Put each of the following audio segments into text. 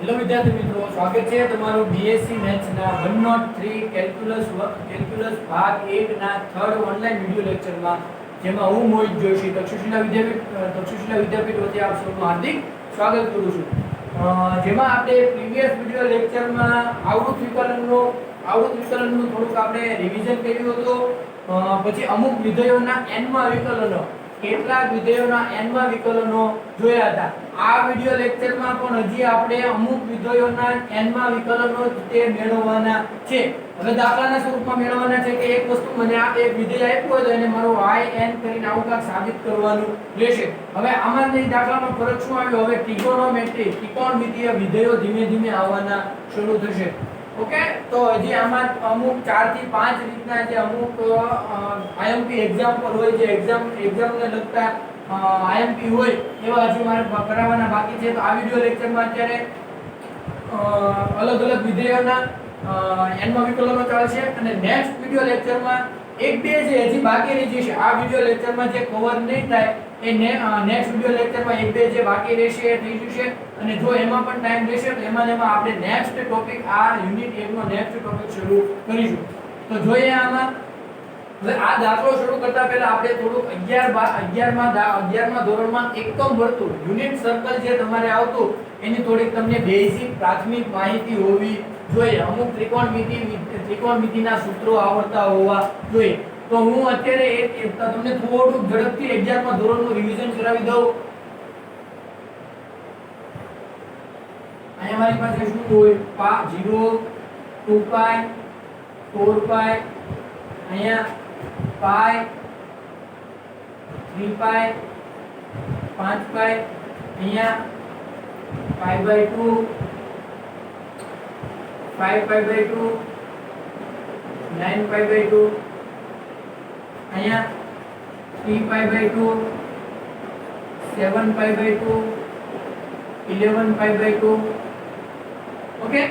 Hello વિદ્યાર્થી મિત્રો, સ્વાગત છે તમારું બીએસસી મેથ્સ ના 103 કેલ્ક્યુલસ ભાગ 1 ના થર્ડ ઓનલાઈન વિડિયો લેક્ચરમાં, જેમાં હું મોહિત જોશી તક્ષશિલા વિદ્યાપીઠ વતી આપ સૌનું હાર્દિક સ્વાગત કરું છું. જેમાં આપણે પ્રીવિયસ વિડિયો લેક્ચરમાં આવૃત વિકલનનું થોડુંક આપણે રિવિઝન કર્યું હતું. પછી અમુક વિધેયોના n માં વિકલનો, કેટલાક વિધેયોના n માં વિકલનો જોયા હતા. આ વિડિયો લેક્ચરમાં પણ હજી આપણે અમુક વિધેયોના n માં વિકલનો તે મેળવવાના છે. હવે દાખલાના સ્વરૂપમાં મેળવવાના છે કે એક વસ્તુ મને આ એક વિધેય આપ્યું હોય તો એને મારો yn કરીને આવું કાંઈક સાબિત કરવાનું રહેશે. હવે આમાં જે દાખલામાં ફરક શું આવ્યો, હવે ત્રિકોણમિતિય વિધેયો ધીમે ધીમે આવવાના શરૂ થશે. ઓકે, તો હજી આમાં અમુક 4 થી 5 રીતના જે અમુક આઈએમપી એક્ઝામ્પલ હોય, જે એક્ઝામને લગતા આઈએમપી હોય એવા હજી મારે કરાવવાના બાકી છે. તો આ વિડિયો લેક્ચરમાં અત્યારે અલગ અલગ વિધેયોના n માં વિકલનો ચાલશે અને નેક્સ્ટ વિડિયો લેક્ચરમાં એક બે જે હજી બાકી રહી જશે, આ વિડિયો લેક્ચરમાં જે કવર નહીં થાય એ નેક્સ્ટ વિડિયો લેક્ચરમાં એક બે જે બાકી રહેશે એ થઈ જશે. અને જો એમાં પણ ટાઈમ રહેશે તો એમાં આપણે નેક્સ્ટ ટોપિક આ યુનિટ 1 નો નેક્સ્ટ ટોપિક શરૂ કરીશું. તો જોઈએ આમાં. હવે આ દાખલો શરૂ કરતા પહેલા આપણે થોડુંક 11મા ધોરણમાં એકમ વર્તુળ યુનિટ સર્કલ જે તમારે આવતું એની થોડીક તમને બેઝિક પ્રાથમિક માહિતી હોવી જોઈએ. અમુક ત્રિકોણમિતિના સૂત્રો આવડતા હોવા જોઈએ. તો હું અત્યારે તમને થોડુંક ઝડપથી 11મા ધોરણનું રિવિઝન કરાવી દઉં. અહીંયા મારી પાસે શું હોય, 0 2π 4π, અહીંયા પાઈ 3π 5π, અહીંયા π/2 5π/2 9π/2, અહીંયા 3π/2 7π/2 11π/2. ઓકે,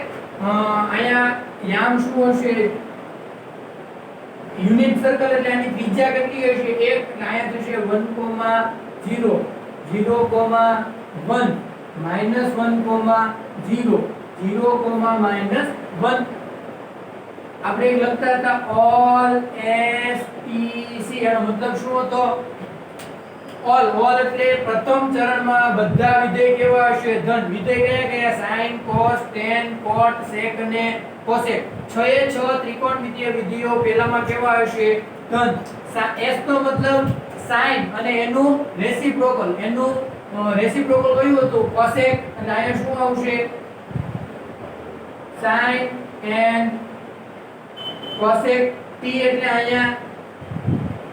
અહીંયા યામ શું હશે, યુનિટ સર્કલ એટલે આની ત્રિજ્યા કેટલી હશે, 1. એટલે અહીંયા થશે 1,0 0,1 -1,0 0,-1. આપણે લખતા હતા ઓલ SPC, એનો મતલબ શું હતો? ઓલ એટલે પ્રથમ ચરણમાં બધા વિધેય કેવા હશે? ધન. વિધેય કયા sin, cos, tan, cot, sec અને cosec. 6 ત્રિકોણમિતિય વિધેયો પહેલામાં કેવા હશે? ધન. s નો મતલબ sin અને એનું રેસિપ્રોકલ કયું હતું? cosec. અને અહીંયા શું આવશે? sin and cosec. t એટલે અહીંયા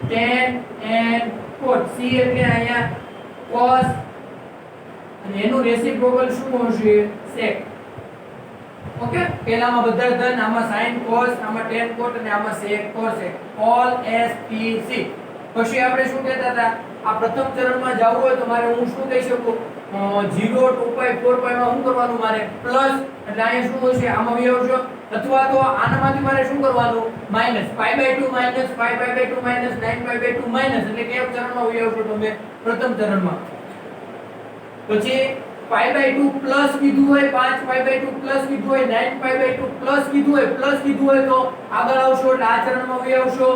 tan and cot. c એટલે અહીંયા cos અને એનું રેસિપ્રોકલ શું હશે? sec. ઓકે, પહેલામાં બધા ધન, આમાં sin cos, આમાં tan cot અને આમાં sec cosec. All SPC. પછી આપણે શું કહેતા હતા, આ પ્રથમ ચરણમાં જવું હોય તો મારે હું શું કહી શકું? 0 2π 4π માં શું કરવાનું? મારે પ્લસ. એટલે અહીંયા શું હશે? આમાં વી આવશે. અથવા તો આનામાંથી મારે શું કરવાનું? માઈનસ. π/2 minus 5π/2 minus 9π/2 minus. એટલે કયા ચરણમાં વી આવશો તમે? પ્રથમ ચરણમાં. પછી π/2 પ્લસ કીધું હોય, 5π/2 પ્લસ કીધું હોય, 9π/2 પ્લસ કીધું હોય તો આગળ આવશો એટલે આ ચરણમાં વી આવશો.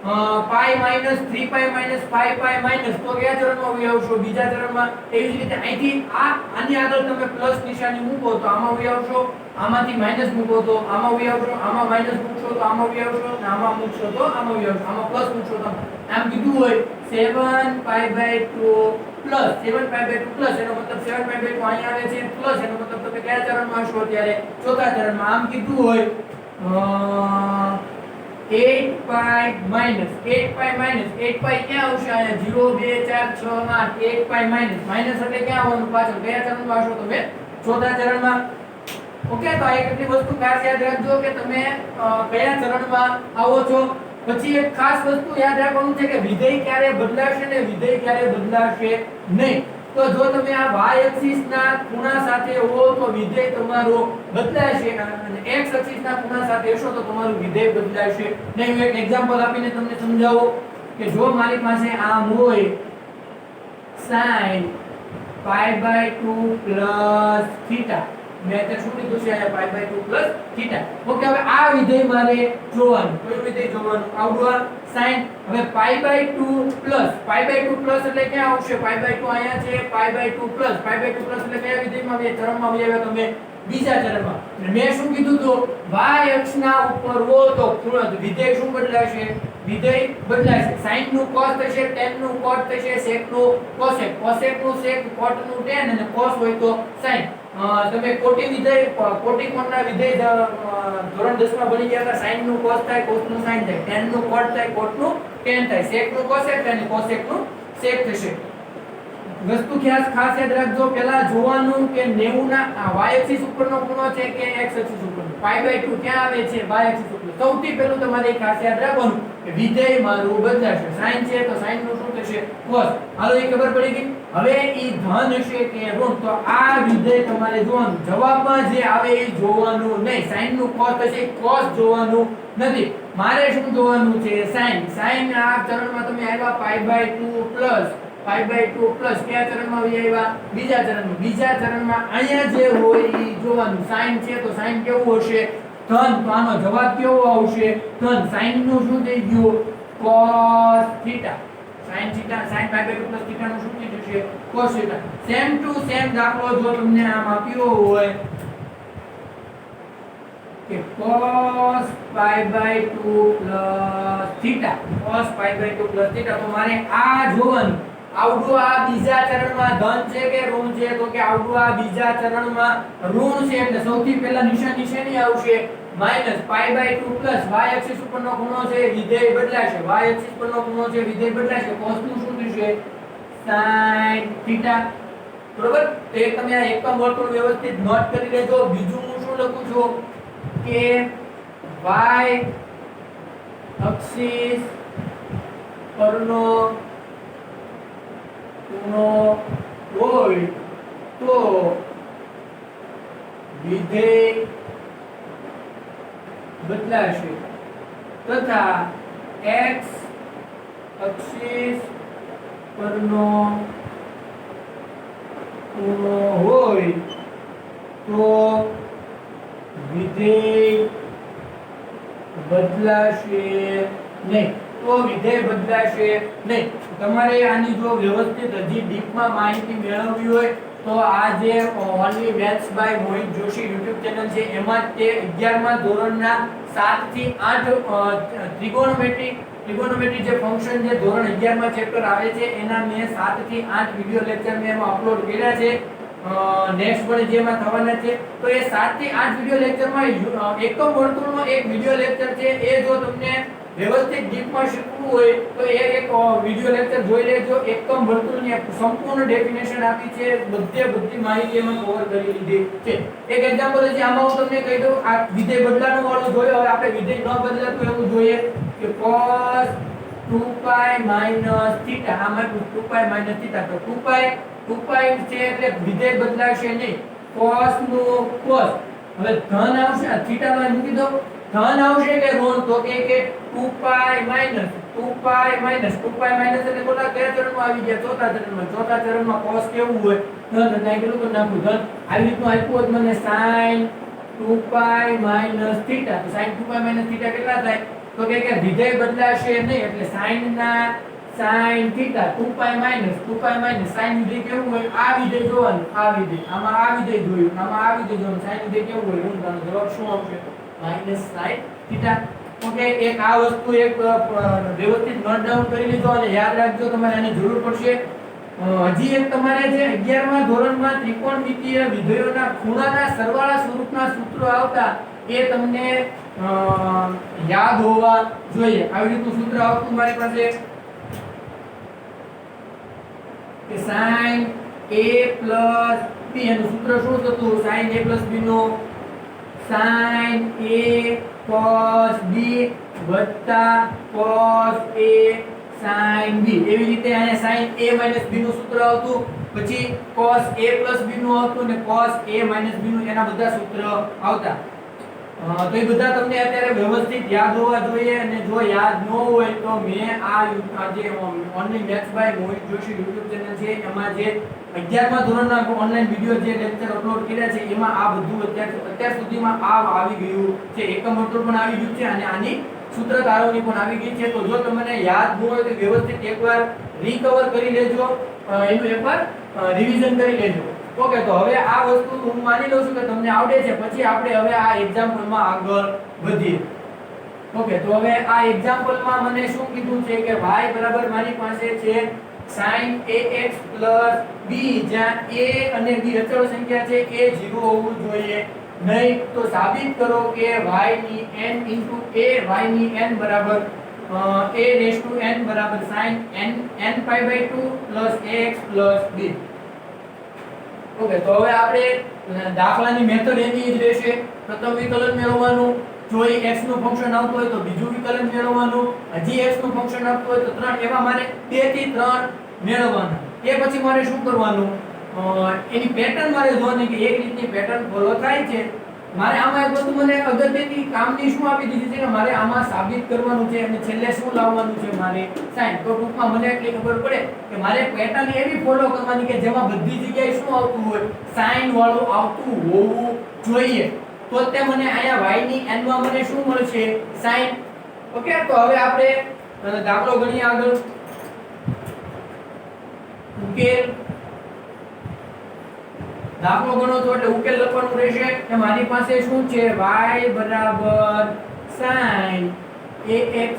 π માઈનસ 3π માઈનસ 5π માઈનસ, તો કયા ચરણમાં વી આવશો? બીજા ચરણમાં. એવી જ રીતે અહીંથી આની આગળ તમે પ્લસ નિશાની મૂકો તો આમાં વી આવશો, આમાંથી માઈનસ મૂકો તો આમાં વી આવશો, આમાં માઈનસ મૂકશો તો આમાં વી આવશો, અને આમાં મૂકશો તો આમાં વી આવશો, આમાં પ્લસ મૂકશો તો આમ કીધું હોય 7π/2 પ્લસ 7π/2 પ્લસ, એનો મતલબ 7π/2 અહીંયા આવે છે પ્લસ, એનો મતલબ તમે કયા ચરણમાં છો? અત્યારે ચોથા ચરણમાં. આમ કીધું હોય 8π માઈનસ 8π ક્યાં આવશે? અહીંયા 0 2 4 6 8 8π માઈનસ એટલે ક્યાં આવવાનું? પાછળ. કયા ચરણમાં આવશો તમે? ચોથા ચરણમાં. ઓકે, તો આ એટલી વસ્તુ ખાસ યાદ રાખજો કે તમે કયા ચરણમાં આવો છો. પછી એક ખાસ વસ્તુ યાદ રાખવાનું છે કે વિધેય ક્યારે બદલાશે ને વિધેય ક્યારે બદલાશે નહીં. તો જો તમે આ y એક્સિસ ના ખૂણા સાથે હો તો વિધેય તમારો બદલાશે, અને x એક્સિસ ના ખૂણા સાથે હશો તો તમારું વિધેય બદલાશે નહીં. હું એક એક્ઝામ્પલ આપીને તમને સમજાવું કે જો મારી પાસે આમ હોય sin pi by 2 plus theta મેં અત્યારે શું લીધું છે અહીંયા pi by 2 plus theta. Okay, હવે આ વિધેય મારે જોવાનું. કયું વિધેય જોવાનું? આવડું sin. હવે પાઈ બાય 2 પ્લસ એટલે ક્યાં આવશે? પાઈ બાય 2 અહીંયા છે, પાઈ બાય 2 પ્લસ એટલે કયા વિધેયમાં આવે? ચરણમાં આવી આવ્યા તમે બીજા ચરણમાં. મેં શું કીધું તો y અક્ષના ઉપર હો તો વિધેય શું બદલાશે? વિધેય બદલાશે. sin નું cos થશે, tan નું cot થશે, sec નું cosec, cosec નું sec, cot નું tan અને cos હોય તો sin. તમે કોટી વિધેય કોટી કોણના વિધેય ધોરણ 10 માં ભણી ગયા હતા. sin નું cos થાય, cos નું sin થાય, tan નું cot થાય, cot નું tan થાય, sec નું cosec થાય અને cosec નું sec થશે. વસ્તુ ખાસ યાદ રાખજો. પહેલા જોવાનું કે 90 ના y એક્સિસ ઉપરનો ખૂણો છે કે x એક્સિસ ઉપરનો. પાઈ બાય 2 ક્યાં આવે છે? y એક્સિસ ઉપર. સૌથી પહેલું તમારે ખાસ યાદ રાખવાનું કે વિધેય મારું બદલાશે. sin છે તો sin નું શું થશે? cos. હાલો, એ ખબર પડી ગઈ. હવે ઈ ધન હશે કે ઋણ, તો આ વિધેય તમારે જોવાનું. જવાબમાં જે આવે એ જોવાનું નહીં. sin નું cos થશે, cos જોવાનું નથી. મારે શું જોવાનું છે? sin. આ ચરણમાં તમે આવ્યા પાઈ બાય 2 પ્લસ કયા ચરણમાં આવી આવ્યા? બીજા ચરણમાં અહીંયા જે હોય એ જોવાનું. sin છે તો sin કેવું હશે? ધન. તો આનો જવાબ કેવો આવશે? ધન. sin નું શું થઈ ગયું? cos theta. sin pi by 2 plus theta નું શું થઈ જશે? cos theta. Same to same દાખલો જો તમને આમ આપ્યો હોય કે cos pi by 2 plus theta, તો મારે આ જોવાનું. આવડું આ બીજા ચરણમાં ધન છે કે ઋણ છે? તો કે આવડું આ બીજા ચરણમાં ઋણ છે એટલે સૌથી પહેલા નિશાની આવશે minus pi by 2 plus y axis ઉપરનો ખૂણો છે, વિધેય બદલાશે. y એક્સિસ પરનો ખૂણો છે, વિધેય બદલાશે. cos નું શું થશે? sin theta. બરોબર? તો એક તમે આ એકમ વર્તુળ વ્યવસ્થિત નોટ કરી લેજો. બીજું હું શું લખું છું કે y એક્સિસ પરનો ખૂણો હોય તો વિધેય બદલાશે તથા x એક્સિસ પરનો ખૂણો હોય તો વિધેય બદલાશે નહીં. તમારે આની જો વ્યવસ્થિત હજી ડીપમાં માહિતી મેળવવી હોય તો આ જે only maths by Mohit Joshi YouTube channel છે એમાં તે 11મા ધોરણના 7 થી 8 ત્રિગોનોમેટ્રી જે ફંક્શન જે ધોરણ 11માં ચેપ્ટર આવે છે એના મેં 7 થી 8 વિડિયો લેક્ચર મેં એમાં અપલોડ કર્યા છે. નેક્સ્ટ પણ જેમાં થવાના છે. તો એ 7 થી 8 વિડિયો લેક્ચરમાં એકમ વર્તુળનો એક વિડિયો લેક્ચર છે. એ જો તમને વ્યવસ્થિત ડીપમાં શીખવું હોય તો એક વિડિયો લેક્ચર જોઈ લેજો. એકમ વર્તુળની સંપૂર્ણ ડેફિનેશન આપી છે, બધી માહિતી એમાં કવર કરી લીધી છે. એક એક્ઝામ્પલ છે આમાં હું તમને કહી દઉં. આ વિધેય બદલાનો વાળો જોયો. હવે આપણે વિધેય ન બદલાતું એવું જોઈએ કે cos 2π - θ. આમાં 2π - θ. તો 2π છે એટલે વિધેય બદલાશે નહીં. cos નું cos. હવે ધન આવશે, થીટા માં મૂકી દો. ધન આવશે કે ઋણ? તો કે 2π માઈનસ એટલે કોના કયા ચરણમાં આવી ગયા? ચોથા ચરણમાં cos કેવું હોય? ધન. એટલે કેટલું કરી નાખું? ધન. આવી રીતનું આપ્યું હોત મને sin 2π - θ. તો sin 2π - θ કેટલા થાય? તો કે વિધેય બદલાશે નહીં એટલે sin θ 2π - sin વિધેય કેવું હોય? આ વિધેય જોવાનું. આ વિધેય આમાં આ વિધેય જોયું, આમાં આ વિધેય જોવાનું. sin વિધેય કેવું હોય? ઋણ. જવાબ શું આવશે? -sin θ. ઓકે, એક આ વસ્તુ એક વ્યવસ્થિત નોટ ડાઉન કરી લીધો અને યાદ રાખજો, તમારે આની જરૂર પડશે. હજી એક તમારે જે 11મા ધોરણમાં ત્રિકોણમિતિય વિધેયોના ખૂણાના સરવાળા સ્વરૂપના સૂત્રો આવતા એ તમને યાદ હોવા જોઈએ. આવી રીતનું સૂત્ર આવતું મારી પાસે કે sin a + b. એનું સૂત્ર શું થતું? sin a + b નું sin a cos b વત્તા cos a sin b. એવી રીતે અહીંયા sin a - b નું સૂત્ર આવતું, પછી cos a + b નું આવતું અને cos a - b નું, એના બધા સૂત્ર આવતા. તો એ બધા તમને અત્યારે વ્યવસ્થિત યાદ હોવા જોઈએ, અને જો યાદ ન હોય તો મેં આ જે only maths by Mohit Joshi YouTube channel છે એમાં જે 11મા ધોરણના ઓનલાઈન વિડિયો જે લેક્ચર અપલોડ કર્યા છે એમાં આ બધું અત્યાર સુધીમાં આ આવી ગયું છે, એકમ વર્તુળ પણ આવી ગયું છે અને આની સૂત્રધારોની પણ આવી ગઈ છે. તો જો તમને યાદ ન હોય તો વ્યવસ્થિત એકવાર રીકવર કરી લેજો, એનું એકવાર રિવિઝન કરી લેજો. ઓકે, તો હવે આ વસ્તુ હું માની લઉં છું કે તમને આવડે છે. પછી આપણે હવે આ એક્ઝામ્પલમાં આગળ વધીએ. ઓકે, તો હવે આ એક્ઝામ્પલમાં મને શું કીધું છે કે y બરાબર મારી પાસે છે sin ax b, જ્યાં a અને b અચળ સંખ્યા છે, a 0 હોવું જોઈએ નહીં. તો સાબિત કરો કે y ની n * a, y ની n બરાબર a રેઝ ટુ n બરાબર sin n pi by 2 ax b. Okay, તો હવે આપણે દાખલાની મેથડ એની જ રહેશે. પ્રથમ વિકલન મેળવવાનું, જો એ x નું ફંક્શન આવતું હોય તો બીજું વિકલન મેળવવાનું, હજી x નું ફંક્શન આવતું હોય તો 3, એવા મારે 2 થી 3 મેળવવાના. એ પછી મારે શું કરવાનું, એની પેટર્ન મારે જોવાની કે એક રીતની પેટર્ન ફોલો થાય છે. મારે આમાં એક વસ્તુ મને અગત્યની કામની શું આપી દીધી છે કે મારે આમાં સાબિત કરવાનું છે અને છેલ્લે શું લાવવાનું છે મારે સાઈન. તો ટૂંકમાં મને એટલી ખબર પડે કે મારે પેટર્ન એવી ફોલો કરવાની કે જેમાં બધી જગ્યાએ શું આવતું હોય, સાઈન વાળું આવતું હોવું જોઈએ. તો તે મને અહીંયા y ની n માં મને શું મળશે, સાઈન. ઓકે, તો હવે આપણે દાખલો ગણીએ આગળ. ઉકેલ દાખલો ગણો તો એટલે ઉકેલ લખવાનું રહેશે કે મારી પાસે શું છે, y બરાબર sin ax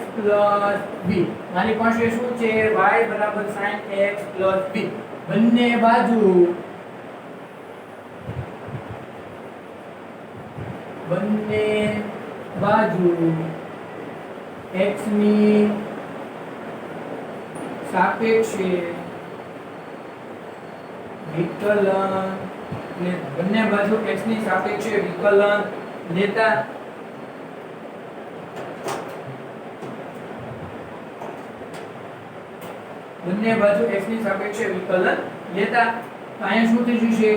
b. મારી પાસે શું છે, y બરાબર sin ax b. બંને બાજુ x ની સાપેક્ષે વિકલન, બંને બાજુ x ની સાપેક્ષે વિકલન લેતા અહીંયા શું થઈ જશે,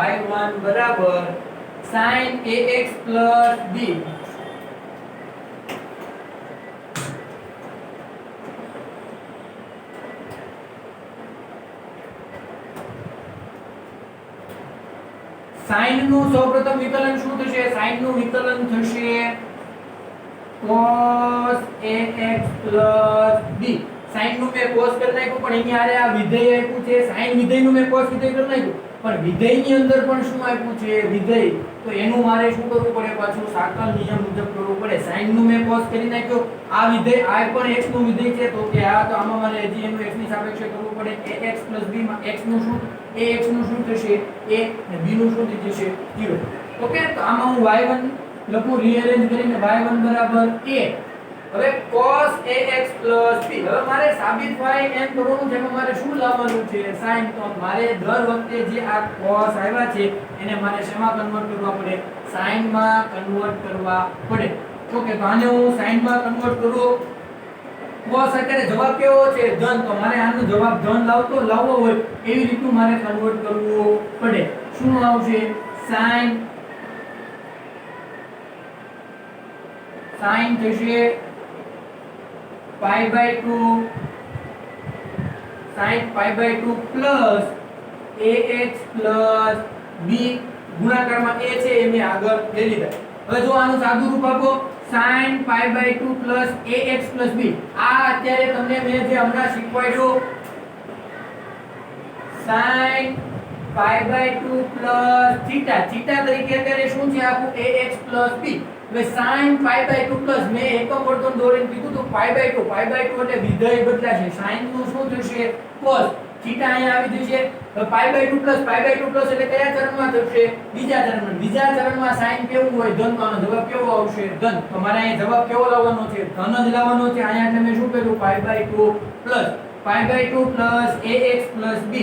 y1 બરાબર sin ax b. sin નું સૌપ્રથમ વિકલન શું થશે, sin નું વિકલન થશે cos ax b. sin નું મેં cos કરી નાખ્યું, પણ એની આરે આ વિધેય આપ્યું છે, sin વિધેયનું મેં cos વિધેય કરી નાખ્યું, પણ વિધેયની અંદર પણ શું આપ્યું છે, વિધેય. તો એનું મારે શું કરવું પડે, પાછું સાકલ નિયમ મુજબ કરવું પડે. sin નું મેં cos કરી નાખ્યો, આ વિધેય આ પણ x નું વિધેય છે, તો કે આ તો આમાં મારે હજી એનું x ની સાપેક્ષે કરવું પડે. ax b માં x નું શું, ax નું શું થશે, a અને b નું શું થઈ જશે, 0. ઓકે, તો આમાં હું y1 લખું રીઅરેન્જ કરીને, y1 બરાબર a. હવે cos ax b. હવે મારે સાબિત y n કરવાનું છે, એમાં મારે શું લાવવાનું છે, sin. તો મારે દર વખતે જે આ cos આવ્યા છે એને મારે શેમાં કન્વર્ટ કરવા પડે, sin માં કન્વર્ટ કરવા પડે. ઓકે, તો આને હું sin માં કન્વર્ટ કરું. cos અત્યારે જવાબ કેવો છે, ધન. તો મારે આનો જવાબ ધન લાવવો હોય એવી રીતનું મારે કન્વર્ટ કરવું પડે. શું આવશે, sin થશે pi by 2 sin pi by 2 plus ax plus b. ગુણાકારમાં a છે એ મેં આગળ લઈ લીધા. હવે જો આનું સાદું રૂપ આપો, sin pi by 2 plus ax plus b. આ અત્યારે તમને મેં જે હમણાં શીખવાડ્યું, sin pi by 2 plus theta. theta તરીકે અત્યારે શું છે આખું, ax plus b. હવે sin pi by 2 plus મેં એકમ વર્તુળ દોરીને કીધું તો pi by 2 એટલે વિધેય બદલાશે. sin નું શું થશે, cos. થીટા અહીંયા આવી જશે. હવે pi by 2 plus એટલે કયા ચરણમાં થશે, બીજા ચરણમાં sin કેવું હોય, ધન. તો આનો જવાબ કેવો આવશે, ધન. તો મારે અહીંયા જવાબ કેવો લાવવાનો છે, ધન જ લાવવાનો છે. અહીંયા એટલે મેં શું કર્યું, pi by 2 plus ax plus b.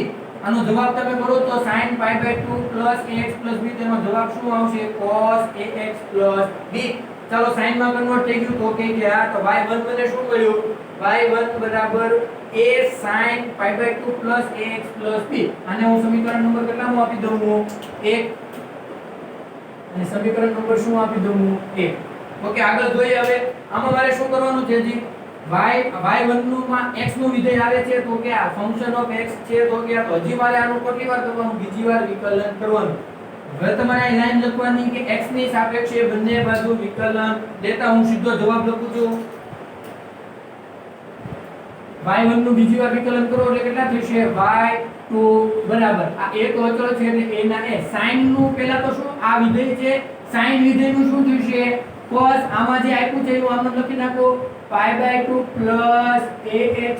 આનો જવાબ તમે કરો તો sin pi by 2 plus ax plus b. તેનો જવાબ શું આવશે, cos ax plus b. ચાલો sin માં કન્વર્ટ થઈ ગયું. તો કે આ તો y1 મને શું મળ્યું, y1 બરાબર a sin pi by 2 plus ax plus b. આને હું સમીકરણ નંબર કેટલામાં આપી દઉં, 1. અને સમીકરણ નંબર શું આપી દઉં હું 1. ઓકે, આગળ જોઈએ. હવે આમાં મારે શું કરવાનું છે જી? y1 નું માં x નું વિધેય આવે છે તો કે આ ફંક્શન ઓફ x છે તો કે આ તો હજી મારે આનું કેટલી વાર કરવાનું? બીજી વાર વિકલન કરવાનું. હવે તમારે આ લાઈન લખવાની કે x ની સાપેક્ષે બંને બાજુ વિકલન લેતા હું સીધો જવાબ લખું છું. y1 નું બીજી વાર વિકલન કરો એટલે કેટલા થશે? y2 બરાબર આ એક અચળ છે એટલે a ના a. sin નું પહેલા તો શું આ વિધેય છે, sin વિધેય નું શું થશે? cos. આમાં જે આપ્યું છે એનું આમ લખી નાખો π/2 ax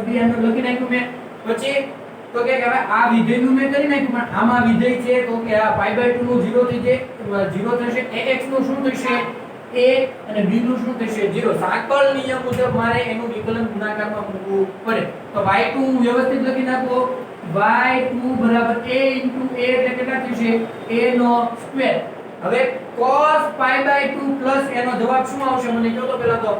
b આનું લખી નાખ્યું મેં. પછી તો કે હવે આ વિધેયનું મેં કરી નાખ્યું પણ આમાં વિધેય છે તો કે આ π/2 નું 0 થઈ જાય, 0 થશે. ax નું શું થશે? a અને b નું શું થશે? 0. સાંકળ નિયમ મુજબ મારે એનું વિકલન ગુણાકારમાં મૂકવું પડે. તો y2 હું વ્યવસ્થિત લખી નાખો y2 બરાબર a * a એટલે કેટલા થશે? a નો સ્ક્વેર. હવે cos π/2 પ્લસ એનો જવાબ શું આવશે મને કહો તો પહેલા તો?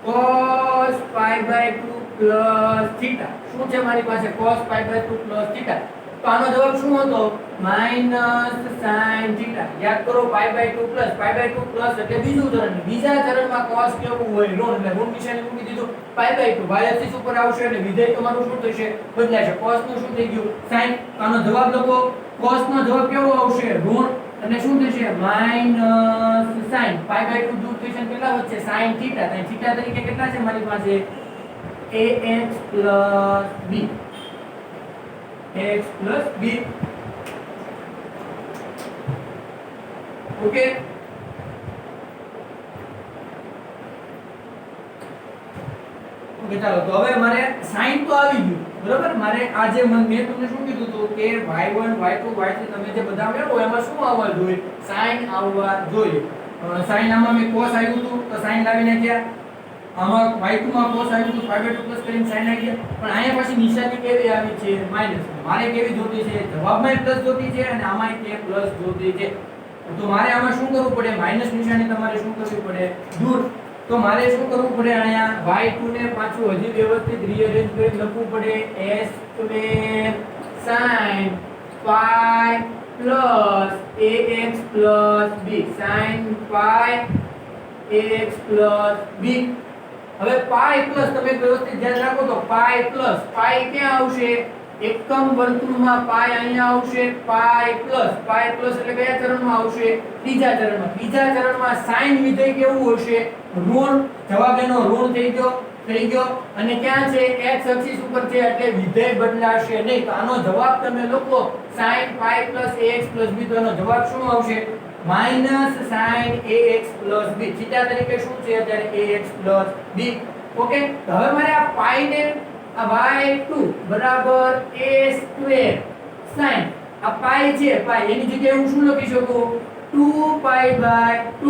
cos π/2 plus theta. શું છે મારી પાસે? cos π/2 plus theta. તો આનો જવાબ શું હતો? Minus sin theta. યાદ કરો π/2 પ્લસ એટલે બીજું ચરણ. બીજા ચરણમાં cos કેવું હોય? ઋણ. એટલે ઋણ નિશાની મૂકી દીધું. π/2 y અક્ષ ઉપર આવશે અને વિધેય તમારું શું થશે? બદલાશે. cos નું શું થઈ ગયું? sin. તો આનો જવાબ લખો. cos નો જવાબ કેવો આવશે? ઋણ. અને શું થશે? Minus sin. π/2 દૂર થશે કેટલા વધશે? sin theta. sin થીટા તરીકે કેટલા છે મારી પાસે? ax b. ax b. Okay, okay ચાલો. તો હવે મારે sin તો આવી ગયું બરાબર. મારે આ જે મેં તમને શું કીધું હતું કે y1 y2 y3 તમે જે બધા મેળવો એમાં શું આવવા જોઈએ? sin આવવા જોઈએ. sin આમાં મેં cos આવ્યું હતું તો sin લાવી નાખ્યા. આમાં y2 માં cos આવ્યું હતું π/2 પ્લસ કરીને sin આવી ગયા. પણ અહીંયા પછી નિશાની કેવી આવી છે? માઈનસ. મારે કેવી જોતી છે? જવાબમાં પ્લસ જોતી છે અને આમાં તે પ્લસ જોતી છે. તો મારે આમાં શું કરવું પડે? માઈનસ નિશાની તમારે શું કરવી પડે? દૂર. તો મારે શું કરવું પડે? અહીંયા y2 ને પાછું હજી વ્યવસ્થિત રીઅરેન્જ કરી લખવું પડે. s2 sin phi plus ax plus b. sin phi ax plus b. હવે પાઈ પ્લસ તમે વ્યવસ્થિત ધ્યાન રાખો તો પાઈ પ્લસ ક્યાં આવશે? એકમ વર્તુળમાં પાઈ અહીંયા આવશે. પાઈ પ્લસ એટલે કયા ચરણમાં આવશે? ત્રીજા ચરણમાં. ત્રીજા ચરણમાં sin વિધેય કેવું હશે? ઋણ. જવાબ એનો ઋણ થઈ ગયો અને ક્યાં છે? x અક્ષ ઉપર છે એટલે વિધેય બદલાશે નહીં. તો આનો જવાબ તમે લખો sin phi plus ax plus b. તો એનો જવાબ શું આવશે? Minus sin ax plus b. Theta તરીકે શું છે અત્યારે? ax plus b. ઓકે, તો હવે મારે આ પાઈ ને આ y2 બરાબર a સ્ક્વેર sin આ પાઈ છે, પાઈ એની જગ્યાએ હું શું લખી શકું? 2π/2.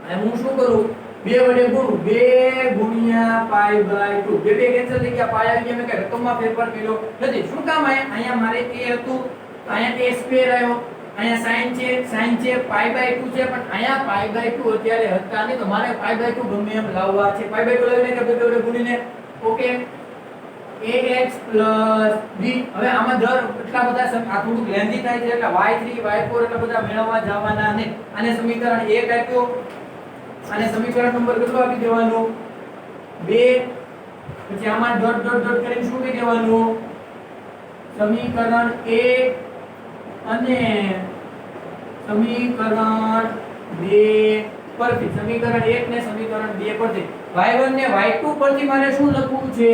અને હું શું કરું? 2 વડે ગુણું. 2 ગુણ્યા π/2. બે કેન્સલ થઈ ગયા. પાઈ આવી ગયા. મેં કે રકમમાં ફેરફાર કર્યો નથી. શું કામ? અહીંયા મારે a હતું તો અહીંયા a સ્ક્વેર આવ્યો. અહીંયા sin છે π/2 છે પણ અહીંયા π/2 અત્યારે હતા નહીં તો મારે π/2 ગમે એમ લાવવા છે. π/2 લાવીને કે 2 વડે ગુણીને. Okay, ax b. હવે આમાં દર એટલા બધા આ થોડુંક લેન્ધી થાય છે એટલે y3 y4 એટલા બધા મેળવવા જવાના નહીં. આને સમીકરણ 1 આપ્યો. આને સમીકરણ નંબર કેટલો આપી દેવાનો? 2. પછી આમાં ડોટ કરીને શું કહી દેવાનું? સમીકરણ 1 અને સમીકરણ 2 પરથી. સમીકરણ 1 ને સમીકરણ 2 પરથી. y1 ને y2 પરથી મારે શું લખવું છે?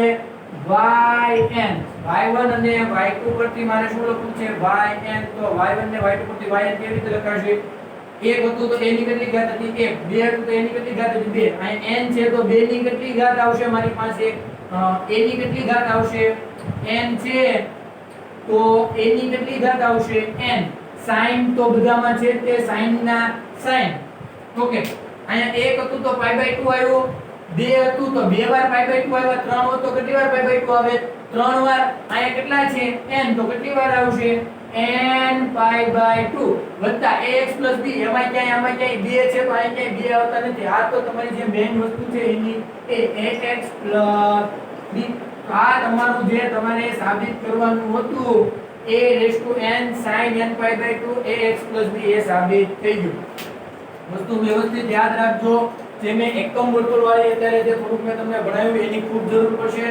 yn. y1 અને y2 પરથી મારે શું લખવું છે? yn. તો y1 ને y2 પરથી yn કેવી રીતે લખાશે? 1 હતું તો a ની કેટલી ઘાત હતી? 1. 2 હતું તો a ની કેટલી ઘાત હતી? 2. અહીંયા n છે તો 2 ની કેટલી ઘાત આવશે મારી પાસે? a ની કેટલી ઘાત આવશે? n છે તો a ની કેટલી ઘાત આવશે? n. sin તો બધામાં છે તે sin ના sin. ઓકે, અહીંયા 1 હતું તો π/2 આવ્યો. 2 હતું તો 2 વાર π/2 આવ્યા. 3 હતું તો કેટલી વાર π/2 આવે? 3 વાર. અહીંયા કેટલા છે? n. તો કેટલી વાર આવશે? n π/2 વત્તા ax b. આમાં ક્યાંય 2 છે તો અહીંયા ક્યાંય 2 આવતા નથી. આ તો તમારી જે મેઈન વસ્તુ છે એની ax b. આ તમારું જે તમારે સાબિત કરવાનું હતું a raise to n sin n pi by 2 ax b એ સાબિત થઈ ગયું. વસ્તુ વ્યવસ્થિત યાદ રાખજો. જે મેં એકમ વર્તુળ વાળી અત્યારે જે થોડુંક મેં તમને ભણાવ્યું એની ખૂબ જરૂર પડશે.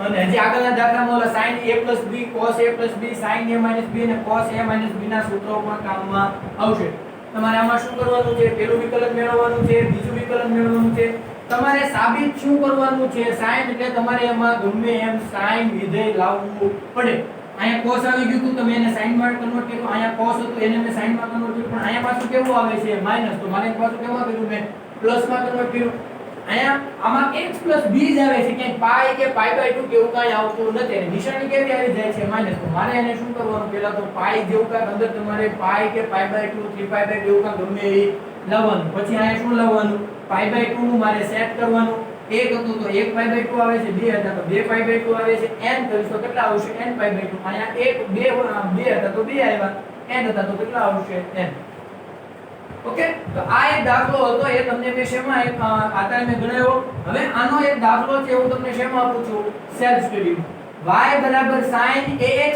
અને હજી આગળના દાખલામાં ઓલા sin a b cos a b sin a b અને cos a b ના સૂત્રો પણ કામમાં આવશે. તમારે આમાં શું કરવાનું છે? પહેલું વિકલન મેળવવાનું છે, બીજું વિકલન મેળવવાનું છે. તમારે સાબિત શું કરવાનું છે? sin એટલે તમારે એમાં ગમે એમ sin વિધેય લાવવું પડે. અહીંયા cos આવી ગયું હતું, તમે એને sin માં કન્વર્ટ કર્યું. અહીંયા cos હતું એને મેં sin માં કન્વર્ટ કર્યું. પણ અહીંયા પાછું કેવું આવે છે? માઈનસ. તો મારે પાછું કેમાં કર્યું? મેં પ્લસ માં કન્વર્ટ કર્યું. અહીંયા આમાં x b જ આવે છે, કે પાઈ કે પાઈ બાય 2 કેવું કાંઈ આવતું નથી. અને નિશાની કેવી આવી જાય છે? માઈનસ. તો મારે એને શું કરવાનું? પહેલા તો પાઈ જેવું કાંઈ અંદર તમારે પાઈ કે પાઈ બાય 2 3 પાઈ બાય 2 એવું કાંઈ ગમે એ લાવવાનું. પછી અહીંયા શું લાવવાનું? પાઈ બાય 2 નું મારે સેટ કરવાનું. 1 હતું તો 1 પાઈ બાય 2 આવે છે, 2 હતા તો 2 પાઈ બાય 2 આવે છે. n કરીશું તો કેટલા આવશે? n pi by 2. અહીંયા 1 2 હતા તો 2 આવ્યા, n હતા તો કેટલા આવશે? n. ઓકે, તો આ એક દાખલો હતો, એ તમને મેં શેમાં આતારે મેં ગણાવ્યો. હવે આનો એક દાખલો છે, હું તમને શેમાં આપું છું? Self study. y બરાબર sin ax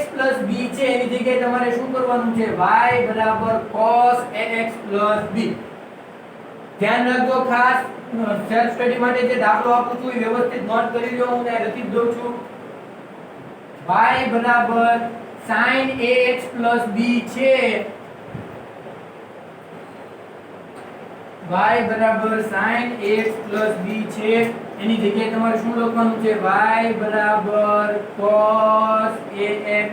b છે, એની જગ્યાએ તમારે શું કરવાનું છે? y બરાબર cos ax b. ધ્યાન રાખજો ખાસ. સેલ્ફ સ્ટડી માટે જે દાખલો આપું છું એ વ્યવસ્થિત નોટ કરી લો. હું ત્યાં લખી દઉં છું. y બરાબર sin ax b છે. y બરાબર sin ax b છે, એની જગ્યાએ તમારે શું લખવાનું છે? y બરાબર cos ax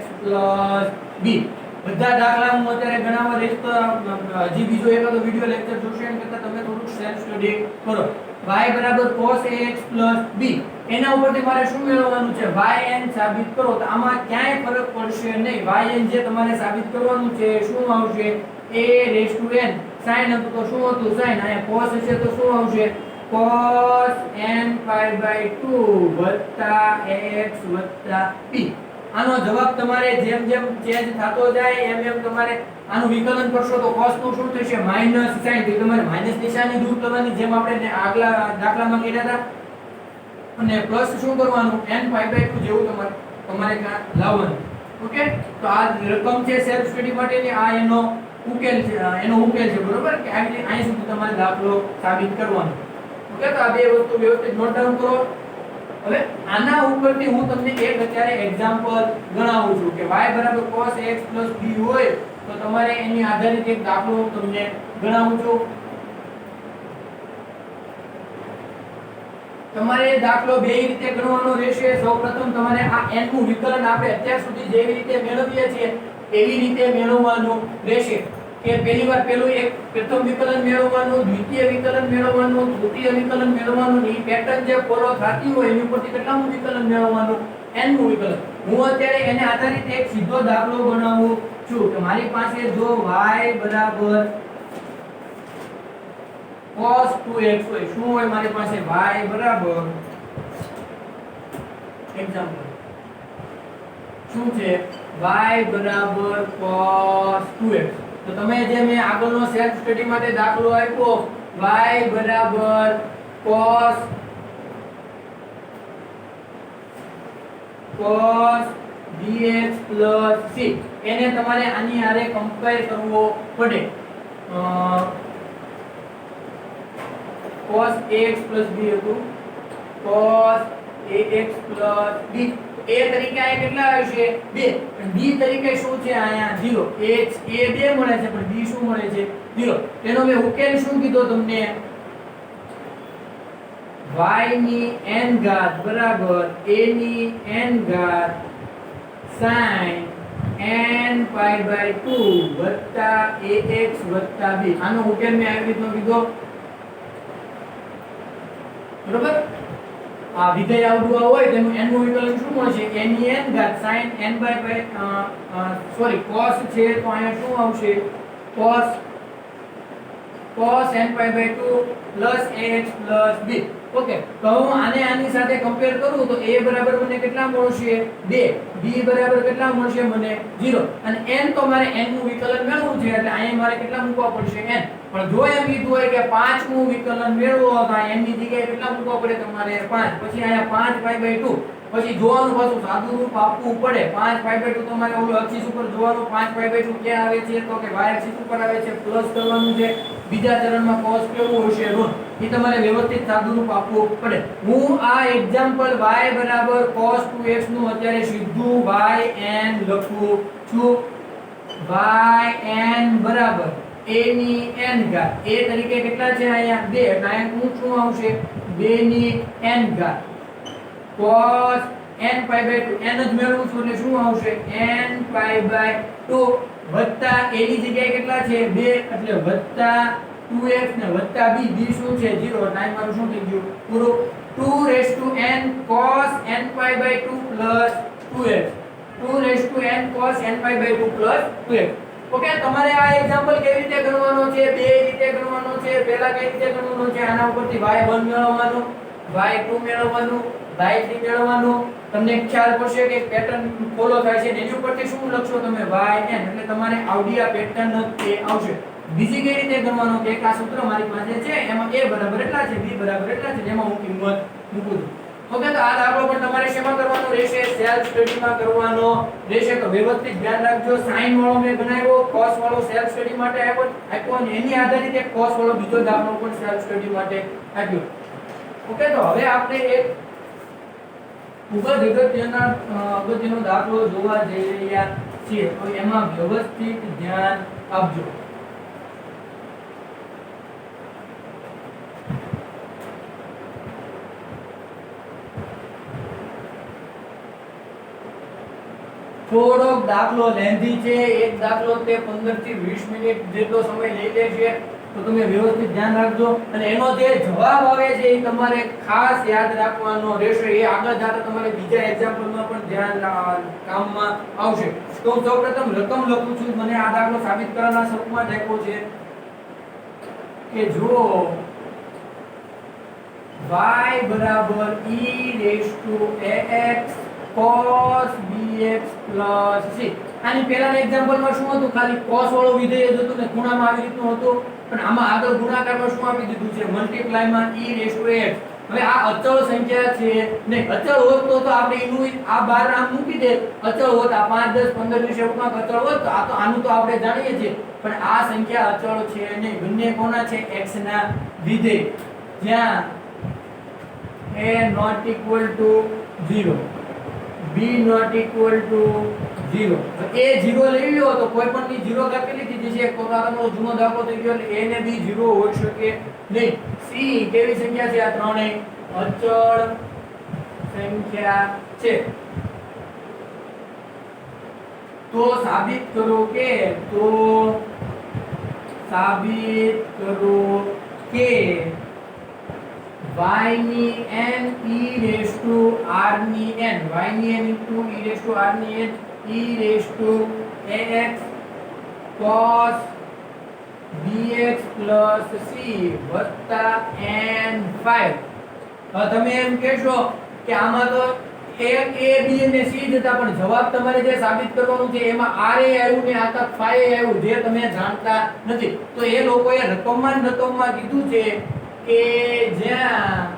b. બધા દાખલા હું અત્યારે ગણાવવા રહીશ, તો હજી બીજો એકાદો વિડિયો લેક્ચર જોશો એમ કરતા તમે થોડુંક સેલ્ફ સ્ટડી કરો. y બરાબર cos ax b. એના ઉપરથી મારે શું મેળવવાનું છે? yn સાબિત કરો. તો આમાં ક્યાંય ફરક પડશે નહીં. yn જે તમારે સાબિત કરવાનું છે શું આવશે? a raise to n. sin હતું તો શું હતું? sin. અહીંયા cos હશે તો શું આવશે? cos n pi by 2 વત્તા ax વત્તા b. આનો જવાબ તમારે જેમ જેમ ચેન્જ થતો જાય એમ એમ તમારે આનું વિકલન કરશો તો cos નું શું થશે? Minus sin. તો તમારે માઈનસ નિશાની દૂર કરવાની, જેમ આપણે આગલા દાખલામાં કર્યા હતા. અને પ્લસ શું કરવાનું? n pi by 2 જેવું તમારે ત્યાં લાવવાનું. ઓકે, તો આ રકમ છે સેલ્ફ સ્ટડી માટેની. આ એનો ઉકેલ છે, બરોબર? કે અહીં સુધી તમારે દાખલો સાબિત કરવાનો. ઓકે, તો આ બે વસ્તુ વ્યવસ્થિત નોટ ડાઉન કરો. હવે આના ઉપરથી હું તમને એક અત્યારે એક્ઝામ્પલ ગણાવું છું કે y બરાબર cos ax b હોય તો તમારે એની આધારિત એક દાખલો તમને ગણાવું છું. તમારે દાખલો બે રીતે ગણવાનો રહેશે. સૌપ્રથમ તમારે આ n નું વિકલન આપણે અત્યાર સુધી જેવી રીતે મેળવીએ છીએ એવી રીતે મેળવવાનું રહેશે. કે પહેલી વાર પ્રથમ વિકલન મેળવવાનું, દ્વિતીય વિકલન મેળવવાનું, તૃતીય વિકલન મેળવવાનું. એ પેટર્ન જે ફોલો થતી હોય એની ઉપરથી કેટલામું વિકલન મેળવવાનું? n નું વિકલન. હું અત્યારે એને આધારિત એક સીધો દાખલો બનાવું છું કે મારી પાસે જો y બરાબર cos 2x હોય. શું હોય મારી પાસે? y બરાબર એક્ઝામ્પલ શું છે? y બરાબર cos 2x. તો તમે જે મેં આગળનો સેલ્ફ સ્ટડી માટે દાખલો આપ્યો y બરાબર cos bx c, એને તમારે આની હારે કમ્પેર કરવો પડે. cos ax b હતું, cos ax b. a તરીકે આયા કેટલા આવશે? 2. અને b તરીકે શું છે? આયા 0. a 2 મળે છે પણ b શું મળે છે? 0. તેનો મેં ઉકેલ શું કીધો તમને? y ની n ઘાત બરાબર a ની n ઘાત sin n pi by 2 વત્તા ax વત્તા b. આનો ઉકેલ મેં આવી રીતનો કીધો, બરોબર? આ વિધેય આવડું હોય તેનું n નું વિકલન શું મળશે? a ની n ઘાત sin n by cos છે તો અહીંયા શું આવશે? cos n pi by 2 plus ax plus b. Okay, તો હું આને આની સાથે કમ્પેર કરું તો a બરાબર મને કેટલા મળશે? 2. b બરાબર કેટલા મળશે મને? 0. અને n તો મારે n નું વિકલન મેળવવું છે એટલે અહીંયા મારે કેટલા મૂકવા પડશે? n. પણ જો એમ કીધું હોય કે 5 નું વિકલન મેળવો તો n ની જગ્યાએ કેટલા મૂકવા પડે તમારે? 5. પછી અહીંયા 5 pi by 2. પછી જોવાનું પાછું સાદું રૂપ આપવું પડે 5 pi/2 તમારે ઓલું અક્ષિસ ઉપર જોવાનું 5 pi/2 ક્યાં આવે છે તો કે y અક્ષિસ ઉપર આવે છે પ્લસ કરવાનું છે બીજા ચરણમાં cos કેવું હશે ઋણ એ તમારે વ્યવસ્થિત સાદું રૂપ આપવું પડે હું આ એક્ઝામ્પલ y બરાબર cos 2x નું અત્યારે સીધું yn લખું છું yn બરાબર a ની n ઘાત a તરીકે કેટલા છે અહીંયા 2 એટલે અહીંયા શું આવશે 2 ની n ઘાત cos n/2 n જ મેળવું છું એટલે શું આવશે n/2 વત્તા a ની જગ્યાએ કેટલા છે 2 એટલે વત્તા 2x ને વત્તા b b શું છે 0 એટલે અહીં મારું શું થઈ ગયું પૂરું 2n cos n/2 2x 2n cos n/2 2x okay તમારે આ એક્ઝામ્પલ કેવી રીતે ગણવાનો છે બે રીતે ગણવાનો છે પહેલા કઈ રીતે ગણવાનો છે આના ઉપરથી y1 મેળવવાનું y2 મેળવવાનું y3 મેળવવાનું તમને ખ્યાલ પડશે કે પેટર્ન ફોલો થાય છે એની ઉપરથી શું લખશો તમે yn એટલે તમારે આવડી આ પેટર્ન જ આવશે બીજી કઈ રીતે ગણવાનો કે એક આ સૂત્ર મારી પાસે છે એમાં a બરાબર એટલા છે b બરાબર એટલા છે જેમાં હું કિંમત મૂકું છું ઓકે તો આ દાખલો પણ તમારે શેમાં કરવાનો રહેશે સેલ્ફ સ્ટડીમાં કરવાનો રહેશે તો વ્યવસ્થિત ધ્યાન રાખજો સાઈન વાળો મેં બનાવ્યો cos વાળો સેલ્ફ સ્ટડી માટે આપ્યો અને એની આધારિત એક cos વાળો બીજો દાખલો પણ સેલ્ફ સ્ટડી માટે આપ્યો ઓકે તો હવે આપણે એક ખૂબ જ અગત્યનો દાખલો જોવા જઈ રહ્યા છીએ તો એમાં વ્યવસ્થિત ધ્યાન આપજો થોડોક દાખલો લેન્ધી છે એક દાખલો તે 15 થી 20 મિનિટ જેટલો સમય લઈ લેશે તો તમે વ્યવસ્થિત ધ્યાન રાખજો અને એનો જે જવાબ આવે છે એ તમારે ખાસ યાદ રાખવાનો રહેશે એ આગળ જતા તમારે બીજા એક્ઝામ્પલમાં પણ ધ્યાન કામમાં આવશે તો હું સૌપ્રથમ રકમ લખું છું મને આ દાખલો સાબિત કરવાના સ્વરૂપમાં જ આપ્યો છે કે જો y બરાબર e⁻ax cos bx c આની પહેલાના એક્ઝામ્પલમાં શું હતું ખાલી cos વાળો વિધેય જ હતું ને ખૂણામાં આવી રીતનું હતું પણ આમાં આગળ ગુણાકારમાં શું આપી દીધું છે મલ્ટીપ્લાયમાં e⁻ax હવે આ અચળ સંખ્યા છે ને અચળ હોત તો આપણે એનું આ બાર આમ મૂકી દે અચળ હોત આ 5 10 15 20 એવું કાંક અચળ હોત તો આ તો આનું તો આપણે જાણીએ છીએ પણ આ સંખ્યા અચળ છે નહીં બંને કોના છે x ના વિધેય જ્યાં a not equal to 0 b not equal to 0 તો a 0 લઈ લ્યો તો કોઈ પણ ની 0 ઘાત કેટલી થઈ જશે તો તમારો જૂનો દાખલો થઈ ગયો એટલે a ને b 0 હોઈ શકે નહીં c કેવી સંખ્યા છે આ ત્રણેય અચળ સંખ્યા છે તો સાબિત કરો કે y ની n e⁻r ની n y ની n e⁻r ની n e⁻ax cos bx c n5 હવે તમે એમ કહેશો કે આમાં તો a b અને c જતા પણ જવાબ તમારે જે સાબિત કરવાનું છે એમાં r એ આવ્યું ને આતા phi એ આવ્યું જે તમે જાણતા નથી તો એ લોકોએ રકમમાં કીધું છે કે જ્યાં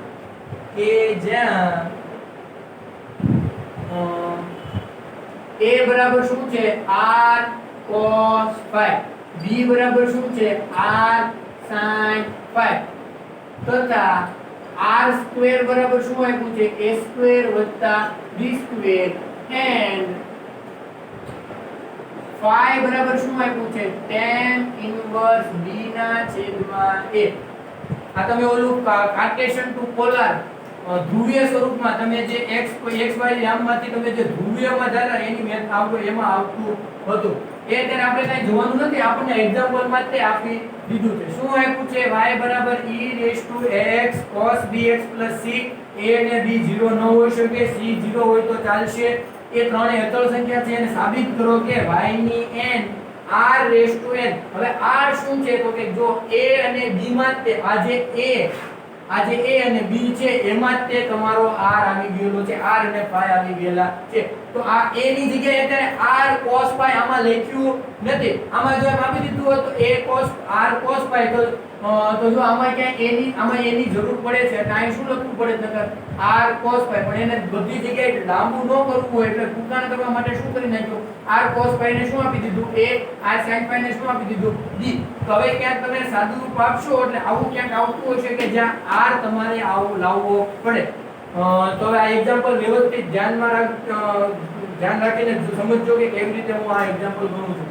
a બરાબર શું છે r cos phi b બરાબર શું છે r sin phi તથા r સ્ક્વેર બરાબર શું આપ્યું છે a square b square and phi બરાબર શું આપ્યું છે tan ઇન્વર્સ b ના છેદમાં a આ તમે ઓલું કાર્ટેશિયન ટુ પોલાર ધ્રુવીય સ્વરૂપમાં તમે જે x y યામમાંથી તમે જે ધ્રુવીયમાં જતા એની મેથ આવતો એમાં આવતું હતું એ ત્યારે આપણે કઈ જોવાનું નથી આપણને એક્ઝામ્પલમાં જ તે આપી દીધું છે શું આપ્યું છે y બરાબર e⁻ax cos bx c a અને b 0 ન હોઈ શકે c 0 હોય તો ચાલશે એ ત્રણેય અચળ સંખ્યા છે અને સાબિત કરો કે y ની n r⁻n હવે r શું છે તો કે જો a અને b માં તે આજે a અને b છે એમાં જ તે તમારો r આવી ગયેલો છે r અને phi આવી ગયેલા છે તો આ a ની જગ્યાએ અત્યારે r cos phi આમાં લખ્યું નથી આમાં જો એમ આપી દીધું હોય તો a cos r cos phi તો તો જો આમાં ક્યાં a ની જરૂર પડે છે એટલે અહીં શું લખવું પડે નકર r cos phi, પણ એને બધી જગ્યાએ લાંબુ ન કરવું હોય એટલે ટૂંકાણ કરવા માટે શું કરી નાખ્યું, r cos phi ને શું આપી દીધું a, r sin phi ને શું આપી દીધું d. તો હવે ક્યાંક તમે સાદું રૂપ આપશો એટલે આવું ક્યાંક આવતું હશે કે જ્યાં r તમારે આવું લાવવો પડે. તો હવે આ એક્ઝામ્પલ વ્યવસ્થિત ધ્યાન રાખીને સમજજો કે કેવી રીતે હું આ એક્ઝામ્પલ ગણું છું.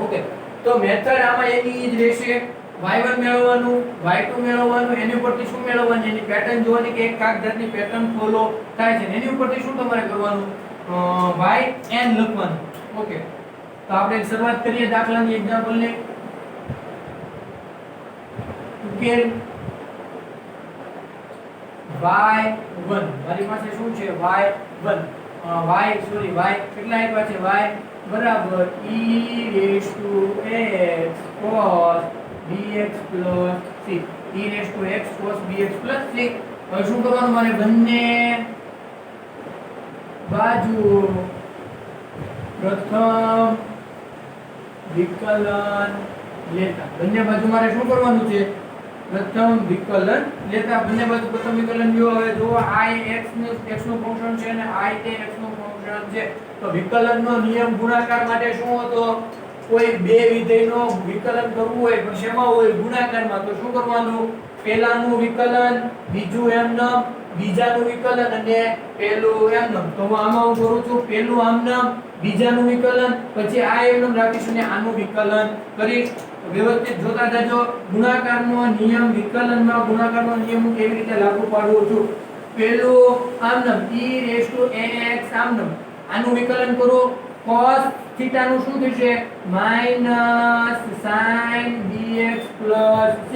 ઓકે, તો મેથડ આમાં એની જ રહેશે. y1 મેળવવાનું, y2 મેળવવાનું, એની ઉપરથી શું મેળવવાનું, એની પેટર્ન જોવાની કે એક કાગળની પેટર્ન ફોલો થાય છે. એની ઉપરથી શું તમારે કરવાનું, yn લખવાનું. ઓકે, તો આપણે શરૂઆત કરીએ દાખલાની એક્ઝામ્પલની. ઉકેલ y1, મારી પાસે શું છે y1, y કેટલા આપ્યા છે, y બરાબર e raised to x cos bx plus c, e raised to x cos bx plus c. હવે શું કરવાનું, મારે બંને બાજુ પ્રથમ વિકલન લેતા, બંને બાજુ મારે શું કરવાનું છે, પ્રથમ વિકલન લેતા. બંને બાજુ પ્રથમ વિકલન લ્યો. હવે જો I x નું ફંક્શન છે અને I તે x નું ફંક્શન છે, તો વિકલનનો નિયમ ગુણાકાર માટે શું હતો, કોઈ બે વિધેયનો વિકલન કરવું હોય પણ શેમાં હોય, ગુણાકારમાં. તો શું કરવાનું, પહેલાનું વિકલન, બીજું એમનેમ, બીજાનું વિકલન અને પહેલું એમનેમ. તો આમાં હું કરું છું પહેલું આમનેમ, બીજાનું વિકલન, પછી આ એમનેમ રાખીશું ને આનું વિકલન કરીશ. વ્યવસ્થિત જોતા જાજો. ગુણાકારનો નિયમ, વિકલનમાં ગુણાકારનો નિયમ હું કેવી રીતે લાગુ પાડું છું. પહેલું આમનેમ e raised to ax આમનેમ, આનું વિકલન કરો, cos થીટા નું શું થશે, minus sin bx plus c,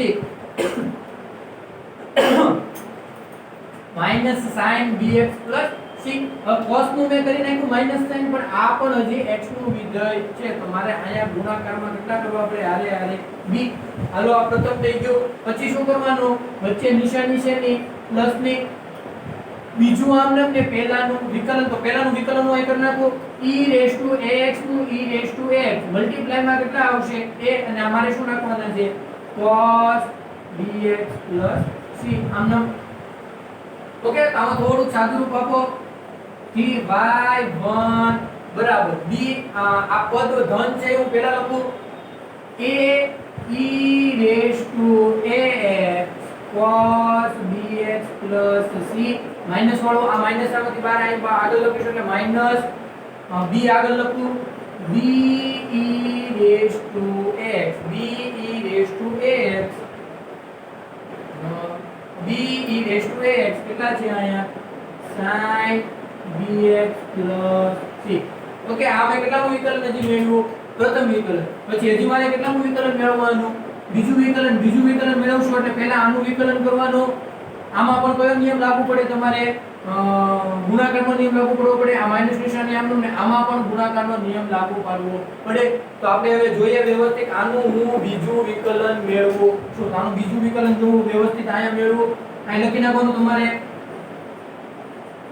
minus sin bx plus c. cos નું મેં કરી નાખ્યું minus sin, પણ આ પણ હજી x નું વિધેય છે, તો મારે અહીંયા ગુણાકારમાં કેટલા કરવા પડે, હાલે b. હાલો આ પ્રથમ થઈ ગયું. પછી શું કરવાનું, વચ્ચે નિશાની છે ની પ્લસ ની, બીજું આમનેમ ને પહેલાનું વિકલન. તો પહેલાનું વિકલન હું અહીં કરી નાખું, e raised to ax નું e raised to x multiply માં કેટલા આવશે a, અને અમારે શું નાખવાના છે, cos bx plus c આમનેમ. ઓકે, તો આમાં થોડું સાદું રૂપ આપો. થી y1 બરાબર b, આ પદ ધન છે હું પહેલા લખું, a e raised to ax cos bx plus c, minus વાળો આ માઈનસ આમાંથી બહાર આગળ લખીશું એટલે માઈનસ b આગળ લખું, b e raised to x, b e raised to x, b e raised to x કેટલા છે અહીંયા, sin bx plus c. Okay, આ મેં કેટલાનું વિકલન હજી મેળવ્યું, પ્રથમ વિકલન. પછી હજી મારે કેટલાનું વિકલન મેળવવાનું, બીજું વિકલન મેળવશું એટલે પહેલા આનું વિકલન કરવાનું. આમાં પણ કયો નિયમ લાગુ પડે, તમારે ગુણાકારનો નિયમ લાગુ પાડવો પડે. આ માઈનસ નિશાની આમનું ને આમાં પણ ગુણાકારનો નિયમ લાગુ પાડવો પડે. તો આપણે હવે જોઈએ વ્યવસ્થિત આનું હું બીજું વિકલન મેળવું છું. આનું બીજું વિકલન જો હું વ્યવસ્થિત અહીંયા મેળવું, અહીં લખી નાખવાનું તમારે,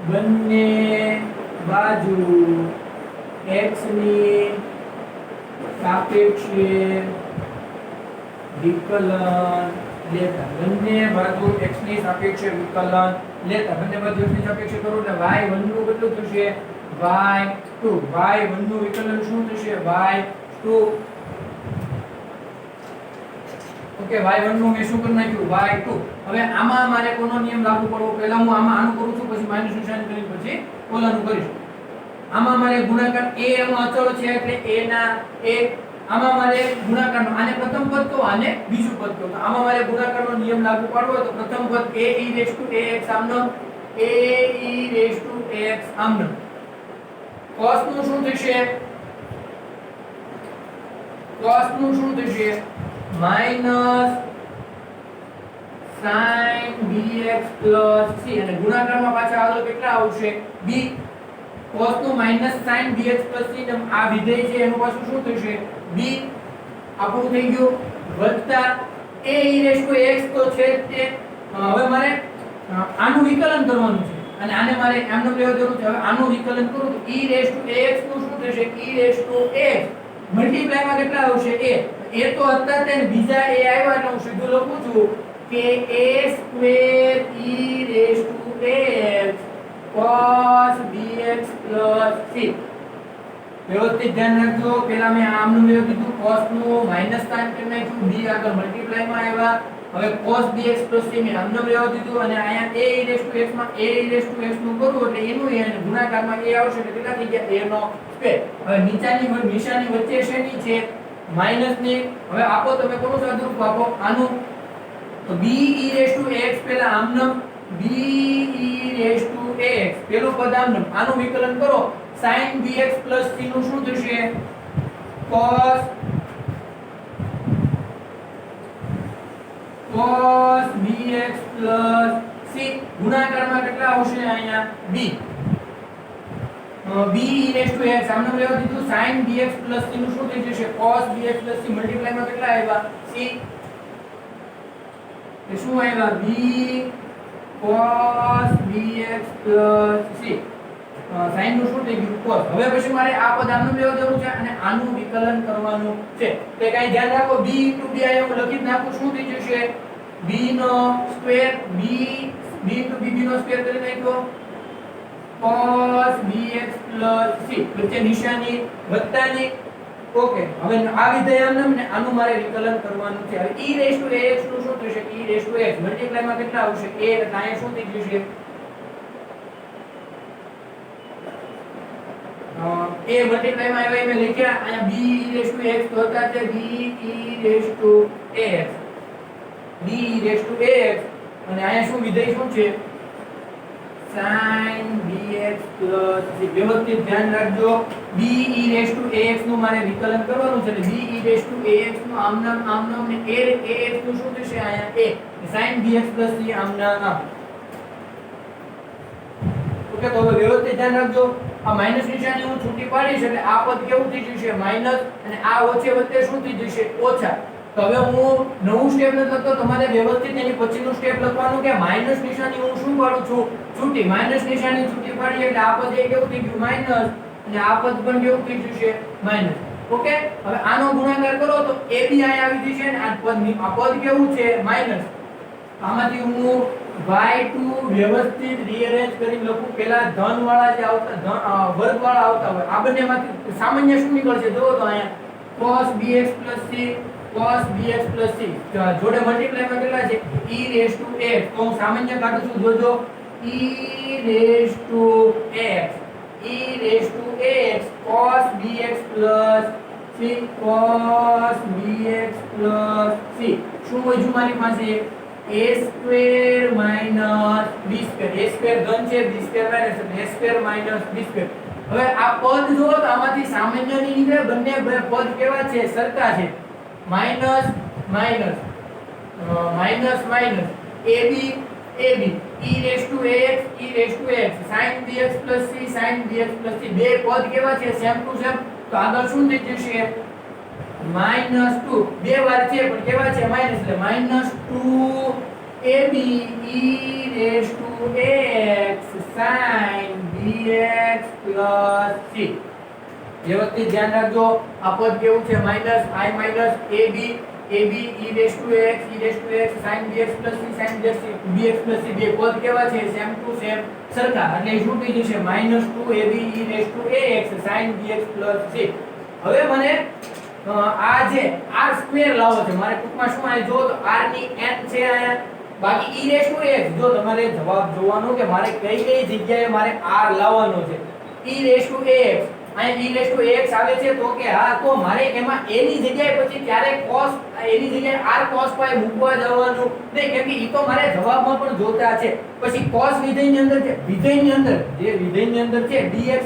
બંને બાજુ x ની સાપેક્ષે વિકલન લેતા, બંને બાજુ x ની સાપેક્ષે વિકલન લેતા, બંને બાજુ x ની સાપેક્ષે કરો એટલે y1 નું કેટલું થશે, y2. y1 નું વિકલન શું થશે, y2. ઓકે, y1 નું મેં શું કરી નાખ્યું, y2. હવે આમાં મારે કોનો નિયમ લાગુ પડવો, પહેલા હું આમાં આનું કરું છું, પછી માઈનસ નિશાન કરીને પછી ઓલાનું કરીશ. આમાં મારે ગુણાકાર a એનો અચળ છે એટલે a ના a, આમાં મારે ગુણાકારનો, આને પ્રથમ પદ કહો, આને બીજું પદ કહો. તો આમાં મારે ગુણાકારનો નિયમ લાગુ પાડવો હોય તો પ્રથમ પદ a e raised to ax આમનો, a e raised to ax આમનો. cos નું શું થશે, minus sin bx plus c, અને ગુણાકારમાં પાછા આગળ કેટલા આવશે, b. cos નું minus sin bx plus c, આ વિધેય છે એનું પાછું શું થશે, b. આપણું થઈ ગયું વત્તા a e raised to x તો છે તે. હવે મારે આનું વિકલન કરવાનું છે અને આને મારે આમનો લેવા દેવું છે. હવે આનું વિકલન કરું તો e raised to ax નું શું થશે, e raised to x multiply માં કેટલા આવશે a તો હતા તે બીજા a આવ્યા એટલે હું સીધું લખું છું કે a² e⁻x cos bx c વ્યવસ્થિત ધ્યાન રાખજો પહેલા મેં આમનું મેં કીધું cos નું માઈનસ સાઇન કરી નાખ્યું b આગળ મલ્ટીપ્લાય માં આવ્યા હવે cos bx c મેં આમનું લેવા દીધું અને અહીંયા a e⁻x માં a e⁻x નું કરું એટલે એનું એ ગુણાકારમાં a આવશે એટલે કેટલા થઈ ગયા a નો સ્ક્વેર હવે નીચાની નિશાની વચ્ચે શેની છે માઈનસ ની હવે આપો તમે કોનું સાદુરૂપ આપો આનું તો b e⁻x પહેલા આમનું b e⁻x પેલું પદ આમનું આનું વિકલન કરો sin bx c નું શું થશે cos bx c ગુણાકારમાં કેટલા આવશે અહીંયા b e⁻x આમનું લેવા દીધું sin bx c નું શું થઈ જશે cos bx c મલ્ટીપ્લાય માં કેટલા આવ્યા c એ શું આવ્યા b cos bx c sin નું શું થઈ ગયું cos હવે પછી મારે આ પદ આમનું લેવા દેવું છે અને આનું વિકલન કરવાનું છે તો કઈ ધ્યાન રાખો b * b હું લખી નાખું શું થઈ જશે b નો સ્ક્વેર b * b નો સ્ક્વેર કરી નાખ્યો cos bx c વચ્ચે નિશાની વત્તાની ઓકે હવે આ વિધેય આમનું ને આનું મારે વિકલન કરવાનું છે હવે e⁻x નું શું થશે e⁻x મલ્ટીપ્લાય માં કેટલા આવશે a એટલે અહીંયા શું થઈ જશે a મલ્ટીપ્લાય માં આવ્યા મેં લખ્યા અહીંયા b e⁻x તો હતા તે b e⁻x અને અહીંયા શું વિધેય શું છે sin bx c વ્યવસ્થિત ધ્યાન રાખજો b e⁻x નું મારે વિકલન કરવાનું છે એટલે b e⁻x નું આમનામ ને ax નું શું થશે અહીંયા a sin bx c આમનામ ઓકે તો હવે વ્યવસ્થિત ધ્યાન રાખજો આ માઈનસ નિશાની હું છૂટી પાડીશ એટલે આ પદ કેવું થઈ જશે માઈનસ અને આ ઓછે વચ્ચે શું થઈ જશે ઓછા તો હવે હું નવું સ્ટેપ નથી લખતો તમારે વ્યવસ્થિત એની પછીનું સ્ટેપ લખવાનું કે માઈનસ નિશાની હું શું પાડું છું છૂટી માઈનસ નિશાની છૂટી પાડી એટલે આ પદ એ કેવું થઈ ગયું માઈનસ અને આ પદ પણ કેવું થઈ જશે માઈનસ ઓકે હવે આનો ગુણાકાર કરો તો ab અહીં આવી જશે અને આ પદ કેવું છે માઈનસ આમાંથી હું y2 વ્યવસ્થિત રીઅરેન્જ કરી લખું પહેલા ધન વાળા જે આવતા વર્ગ વાળા આવતા હોય આ બંનેમાંથી સામાન્ય શું નીકળશે જુઓ તો અહીંયા cos bx c cos bx c જોડે મલ્ટીપ્લાય માં કેટલા છે e⁻x તો હું સામાન્ય કાઢું છું જોજો e⁻x cos bx c cos bx c શું વધ્યું મારી પાસે a² - b² a² ધન છે b² માઈનસ એટલે a² - b². હવે આ પદ જો તો આમાંથી સામાન્યની નીકળે બંને પદ કેવા છે સરખા છે minus minus minus minus ab e⁻x sin bx c sin bx c બે પદ કેવા છે સેમ ટુ સેમ તો આગળ શું થઈ જશે -2 બે વાર છે પણ કેવા છે માઈનસ એટલે -2 ab e⁻x sin bx c વ્યવસ્થિત ધ્યાન રાખજો આ પદ કેવું છે minus i minus ab e⁻x sin bx c sin bx c બે પદ કેવા છે સેમ ટુ સેમ સરખા એટલે શું થઈ જશે -2 ab e⁻x sin bx c હવે મને આ જે r² લાવો છે મારે ટૂંકમાં શું આય જો તો r ની n છે આયા બાકી e⁻x જો તમારે જવાબ જોવાનો કે મારે કઈ કઈ જગ્યાએ મારે r લાવવાનો છે e⁻x અહીં e⁻x આવે છે તો કે હા તો મારે એમાં a ની જગ્યાએ પછી ક્યારે cos એની જગ્યાએ r cos π મૂકવા જવાનું નહીં કેમ કે ઈ તો મારે જવાબમાં પણ જોતા છે પછી cos વિધેયની અંદર છે વિધેયની અંદર જે વિધેયની અંદર છે dx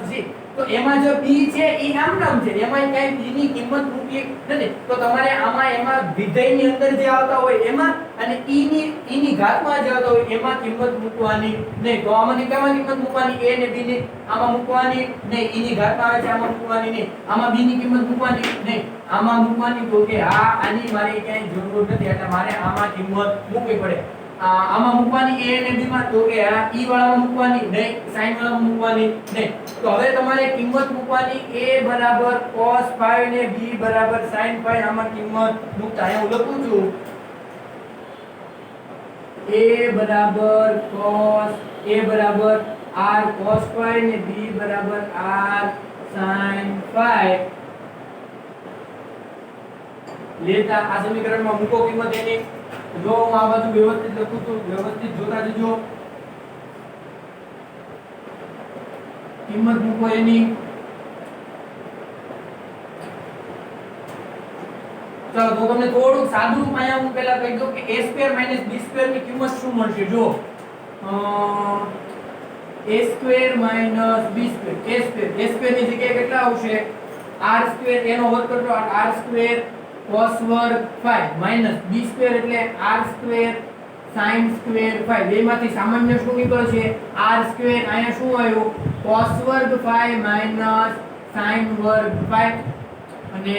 c તો એમાં જો b છે ઈ આમ નામ છે એમાં ક્યાંય b ની કિંમત મૂકી નથી તો તમારે એમાં વિધેયની અંદર જે આવતા હોય એમાં અને e ની ઘાતમાં જે આવતા હોય એમાં કિંમત મૂકવાની નહીં તો આમાંની કેમાં કિંમત મૂકવાની a ને b ની આમાં મૂકવાની નહીં e ની ઘાતમાં આવે છે આમાં મૂકવાની નહીં આમાં b ની કિંમત મૂકવાની નહીં આમાં મૂકવાની તો કે આની મારે ક્યાંય જરૂર નથી એટલે મારે આમાં કિંમત મૂકવી પડે આમાં મૂકવાની a અને b માં, તો કે આ e વાળામાં મૂકવાની નહીં, sin વાળામાં મૂકવાની નહીં. તો હવે તમારે કિંમત મૂકવાની a બરાબર cos phi ને b બરાબર sin phi. આમાં કિંમત મૂકતા અહીંયા હું લખું છું a બરાબર r cos phi ને b બરાબર r sin phi લેતા આ સમીકરણમાં મૂકો કિંમત એની. જો હું આ બાજુ વ્યવસ્થિત લખું છું, વ્યવસ્થિત જોતા જજો. કિંમત મૂકો એની. ચાલો તો તમને થોડુંક સાદું રૂપ અહીંયા હું પહેલા કહી દઉં કે a² - b² ની કિંમત શું મળશે. જો a² - b², a² ની જગ્યાએ કેટલા આવશે? r² એનો વર્ગ કરજો, r² cos વર્ગ phi માઈનસ b² એટલે r² sin સ્ક્વેર phi. બેમાંથી સામાન્ય શું નીકળશે? r² અહીંયા શું આવ્યું? cos વર્ગ phi માઈનસ sin વર્ગ phi, અને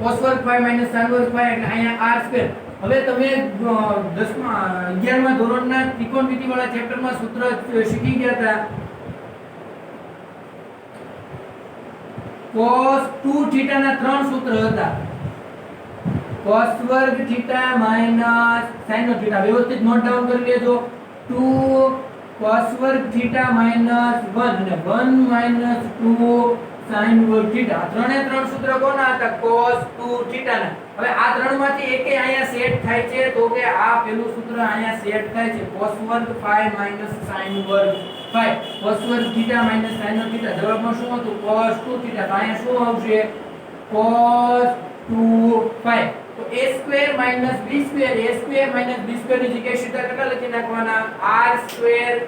cos વર્ગ phi માઈનસ sin વર્ગ phi એટલે અહીંયા r². હવે તમે 11મા ધોરણના ત્રિકોણમિતિ વાળા ચેપ્ટરમાં સૂત્ર શીખી ગયા હતા. cos 2θ ના ત્રણ સૂત્ર હતા. cos વર્ગ થીટા માઈનસ sin વર્ગ થીટા. વ્યવસ્થિત નોટ ડાઉન કરી લેજો. 2 cos વર્ગ થીટા માઈનસ 1 અને 1 માઈનસ 2 sin વર્ગ થીટા. આ ત્રણે ત્રણ સૂત્ર કોના હતા? cos 2θ ના. હવે આ ત્રણમાંથી એકે અહીંયા સેટ થાય છે, તો કે આ પેલું સૂત્ર અહીંયા સેટ થાય છે. cos વર્ગ phi માઈનસ sin વર્ગ phi. cos વર્ગ થીટા માઈનસ sin વર્ગ થીટા. જવાબમાં શું હતું? cos 2θ. તો અહીંયા શું આવશે? cos 2phi. તો a² - b², a² - b² ની જગ્યાએ સીધા કેટલા લખી નાખવાના? r²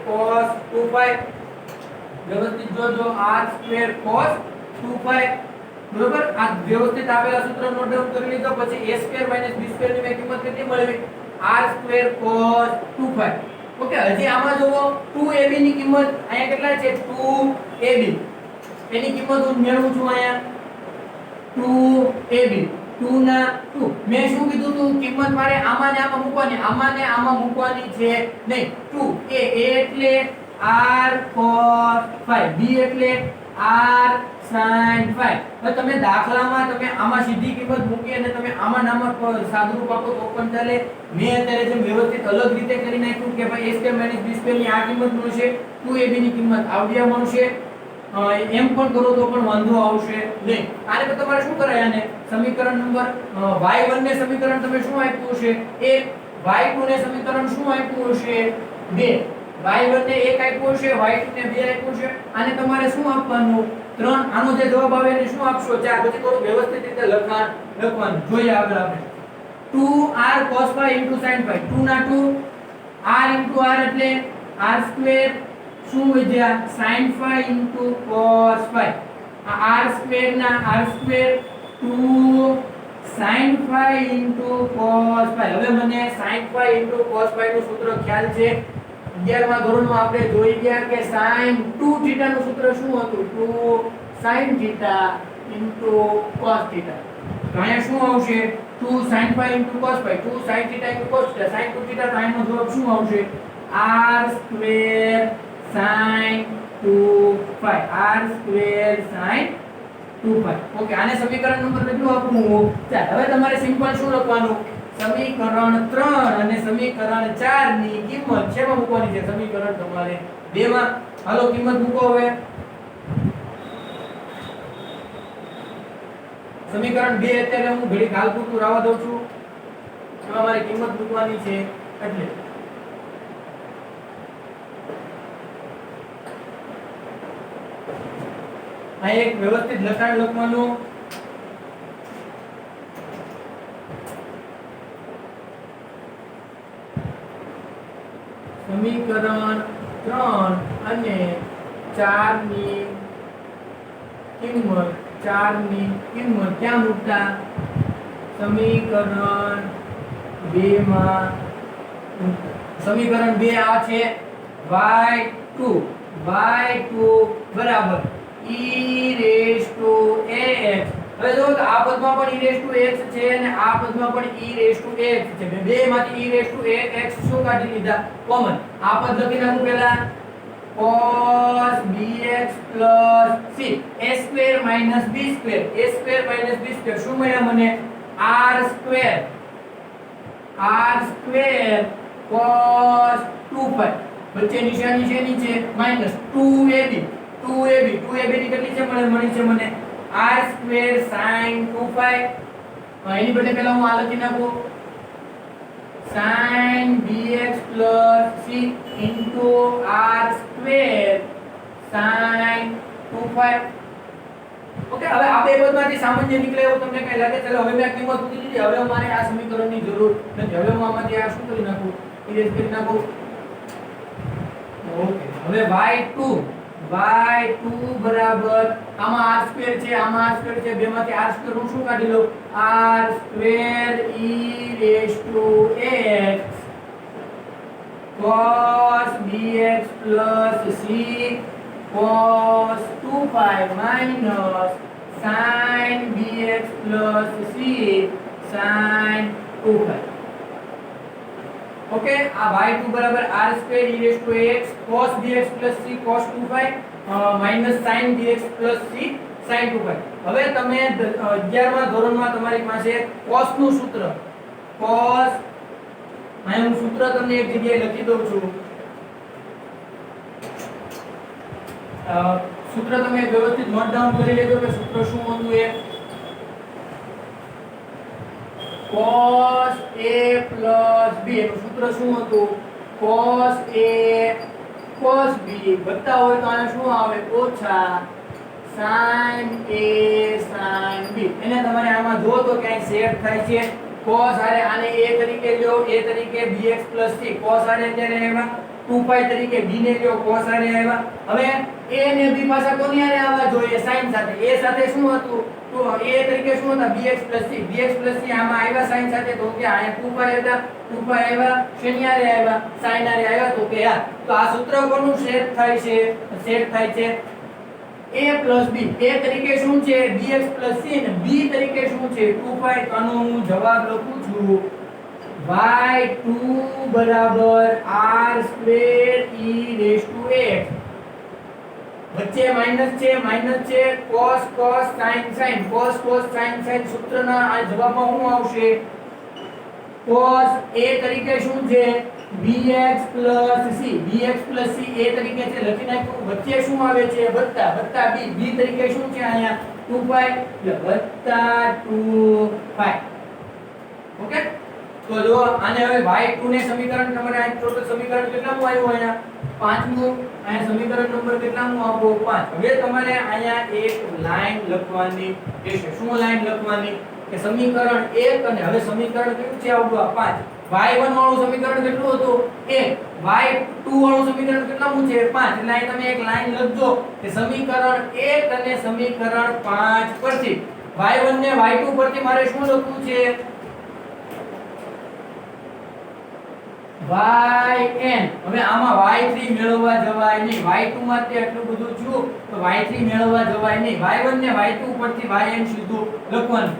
cos 2phi. વ્યવસ્થિત જોજો, r² cos 2phi. બરોબર. આ વ્યવસ્થિત આપેલા સૂત્ર નોટ ડાઉન કરી લીધો. પછી a² - b² ની કિંમત કેટલી મળવી? r² cos 2phi. ઓકે. હજી આમાં જોવો 2ab ની કિંમત અહીંયા કેટલા છે? 2ab. એની કિંમત હું મેળવું છું અહીંયા 2ab. 2 ના 2. મેં શું કીધું તું? કિંમત મારે આમાં ને આમાં મૂકવાની, આમાં ને આમાં મૂકવાની છે નહીં. 2 a એટલે r cos phi, b એટલે r sin phi. હવે તમે દાખલામાં તમે આમાં સીધી કિંમત મૂકી અને તમે આમાં નામાં સાદુરૂપ આપો તો પણ ચાલે. મેં અત્યારે જેમ વ્યવસ્થિત અલગ રીતે કરી નાખ્યું કે ભાઈ a² - b² ની આ કિંમત મળશે, 2ab ની કિંમત આવડિયા મળશે. એમ પણ કરો તો પણ વાંધો આવશે નહીં. આને તો તમારે શું કરાય? આને સમીકરણ નંબર y1 ને સમીકરણ તમે શું આપ્યું હશે? 1. y2 ને સમીકરણ શું આપ્યું હશે? 2. y1 ને 1 આપ્યું હશે, y2 ને 2 આપ્યું હશે. આને તમારે શું આપવાનું? 3. આનો જે જવાબ આવે એને શું આપશો? 4. પછી થોડું વ્યવસ્થિત રીતે લખવાનું. જોઈએ આગળ આપણે 2r cos phi sin phi. 2 ના 2 r r એટલે r² શું વધ્યા? sin phi cos phi. આ r² ના r² 2 sin phi cos phi. હવે મને sin phi cos phi નું સૂત્ર ખ્યાલ છે. 11મા ધોરણમાં આપણે જોઈ ગયા કે sin 2θ નું સૂત્ર શું હતું? 2 sin θ cos θ. તો અહીંયા શું આવશે? 2 sin phi cos phi, 2 sin θ cos θ, sin 2θ. તો આનો જવાબ શું આવશે? r² sin 2phi, r² sin 2phi. Okay. આને સમીકરણ નંબર કેટલું આપવું? 4. હવે તમારે સિમ્પલ શું લખવાનું? સમીકરણ 3 અને સમીકરણ 4 ની કિંમત શેમાં મૂકવાની છે? સમીકરણ તમારે 2 માં. હાલો કિંમત મૂકો. હવે સમીકરણ 2 અત્યારે હું ઘડી ગાલ પૂરતું રાવા દઉં છું. એમાં મારે કિંમત મૂકવાની છે એટલે આ એક વ્યવસ્થિત લખાણ લખવાનું. સમીકરણ 3 અને 4 ની કિંમત ક્યાં મૂકતા? સમીકરણ 2 માં. સમીકરણ 2 આ છે y2 બરાબર e raised to ax હવે જો તો આ પદમાં પણ e⁻x છે અને આ પદમાં પણ e⁻x છે. બેમાંથી e⁻x શું કાઢી લીધા? કોમન. આ પદ લખી નાખું પહેલા cos bx c a² - b². a² - b² શું મળ્યા મને? r² cos 2π. વચ્ચે નિશાની છે નીચે માઈનસ 2ab. 2ab ની કેટલી છે મળી છે મને r² sin 2π. એની બદલે પહેલા હું આ લખી નાખું sin bx c into r² sin 2π. Okay, હવે આ બે પદમાંથી સામાન્ય નીકળે એવું તમને કઈ લાગે? ચાલો હવે મેં કિંમત મૂકી દીધી. હવે મારે આ સમીકરણની જરૂર નથી. હવે હું આમાંથી આ શું કરી નાખું? ઇરેઝ કરી નાખું. ઓકે, હવે y2 બરાબર આમાં r² છે, આમાં r² છે, બેમાંથી r² હું શું કાઢી લઉં? r² e⁻x cos bx c cos 2π minus sin bx c sin 2π. Okay, आ y2 बराबर r² e⁻x cos bx c cos 2π minus sin bx c sin 2π. હવે તમે 11મા ધોરણમાં તમારી પાસે cos નું સૂત્ર, cos અહીં હું સૂત્ર તમને એક જગ્યાએ લખી દઉં છું. સૂત્ર તમે વ્યવસ્થિત નોટ ડાઉન કરી લેજો કે સૂત્ર શું હતું એ. cos a plus b એનું સૂત્ર શું હતું? cos a cos b વત્તા હોય તો આને શું આવે? ઓછા sin a sin b. એને તમારે આમાં જો તો ક્યાંય સેટ થાય છે. cos આને a તરીકે લ્યો, a તરીકે bx c. cos આને અત્યારે આવ્યા 2π તરીકે, b ને લ્યો cos આને આવ્યા. હવે a ને b પાછા કોની આને આવવા જોઈએ? sin સાથે. a સાથે શું હતું? તો a તરીકે શું હતા? bx c. bx c આમાં આવ્યા sin સાથે, તો કે આયા 2π હતા, 2π આવ્યા, શેની આરે આવ્યા? sin આરે આવ્યા. તો કે આ તો આ સૂત્ર કોનું સેટ થાય છે? સેટ થાય છે a plus b. a તરીકે શું છે? bx c અને b તરીકે શું છે? 2π. તો આનો હું જવાબ લખું છું y2 બરાબર r² e⁻x. વચ્ચે માઈનસ છે cos sin cos sin સૂત્રના આ જવાબમાં શું આવશે? cos a તરીકે શું છે? bx c. bx c a તરીકે છે લખી નાખ્યું. વચ્ચે શું આવે છે? વત્તા b. b તરીકે શું છે અહીંયા? 2π એટલે વત્તા 2π. ઓકે, તો જો આને હવે y2 ને સમીકરણ તમારે આ ટોટલ સમીકરણ કેટલામું આવ્યું? અહીંયા પાંચમું. અહીંયા સમીકરણ નંબર કેટલામું આપો? 5. હવે તમારે અહીંયા એક લાઈન લખવાની રહેશે. શું લાઈન લખવાની? કે સમીકરણ 1 અને હવે સમીકરણ કયું છે આવડું? આ 5. y1 વાળું સમીકરણ કેટલું હતું? 1. y2 વાળું સમીકરણ કેટલામું છે? 5. એટલે અહીં તમે એક લાઈન લખજો કે સમીકરણ 1 અને સમીકરણ 5 પરથી y1 ને y2 પરથી મારે શું લખવું છે? yn. હવે આમાં y3 મેળવવા જવાય નહીં. y2 માંથી એટલું બધું થયું તો y3 મેળવવા જવાય નહીં. y1 ને y2 પરથી yn સીધું લખવાનું.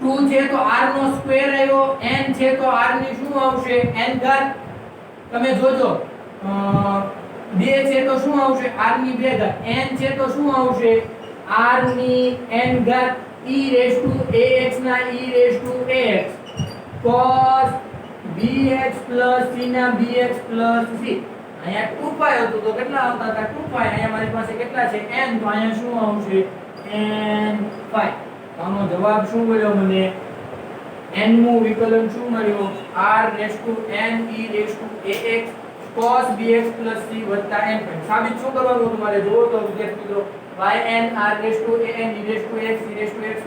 2 છે તો r નો સ્ક્વેર આવ્યો, n છે તો r ની શું આવશે? n ઘાત. તમે જોજો 2 છે તો શું આવશે? r ની 2 ઘાત. n છે તો શું આવશે? r ની n ઘાત e⁻x ના e⁻x cos bx c ના bx c. અહીંયા 2π હતું તો કેટલા આવતા હતા? 2π. અહીંયા મારી પાસે કેટલા છે? n. તો અહીંયા શું આવશે? n5. આનો જવાબ શું મળ્યો મને? n નું વિકલન શું મળ્યું? r⁻n e⁻x cos bx c n5. સાબિત શું કરવાનું તમારે? જોવો તો વિદ્યાર્થી મિત્રો, yn r⁻n e⁻x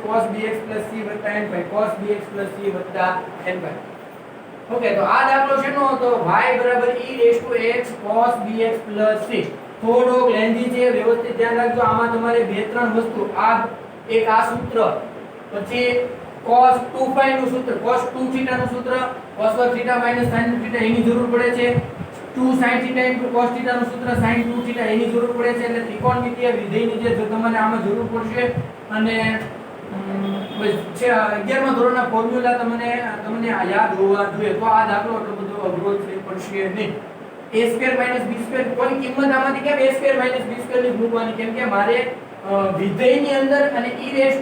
cos bx c n5 cos bx c n5. Okay, તો આ દાખલો શેનો હતો? y બરાબર e⁻x cos bx c. થોડોક લેન્ધી છે, વ્યવસ્થિત ધ્યાન રાખજો. આમાં તમારે બે ત્રણ વસ્તુ, આ એક આ સૂત્ર, પછી cos 2π નું સૂત્ર, cos 2θ નું સૂત્ર, cos θ - sin θ એની જરૂર પડે છે. 2 sin θ * cos θ નું સૂત્ર, sin 2θ એની જરૂર પડે છે. એટલે ત્રિકોણમિતિય વિધેયની જે તમારે આમાં જરૂર પડશે. અને બસ છે 11મા ધોરણના ફોર્મ્યુલા તમને યાદ હોવા જોઈએ. તો આ દાખલો એટલો બધો અઘરો છે પડશે નહીં. a² - b² કોની કિંમત આમાંથી કેમ a² - b² ની મૂકવાની? કેમ કે મારે વિધેયની અંદર અને e⁻x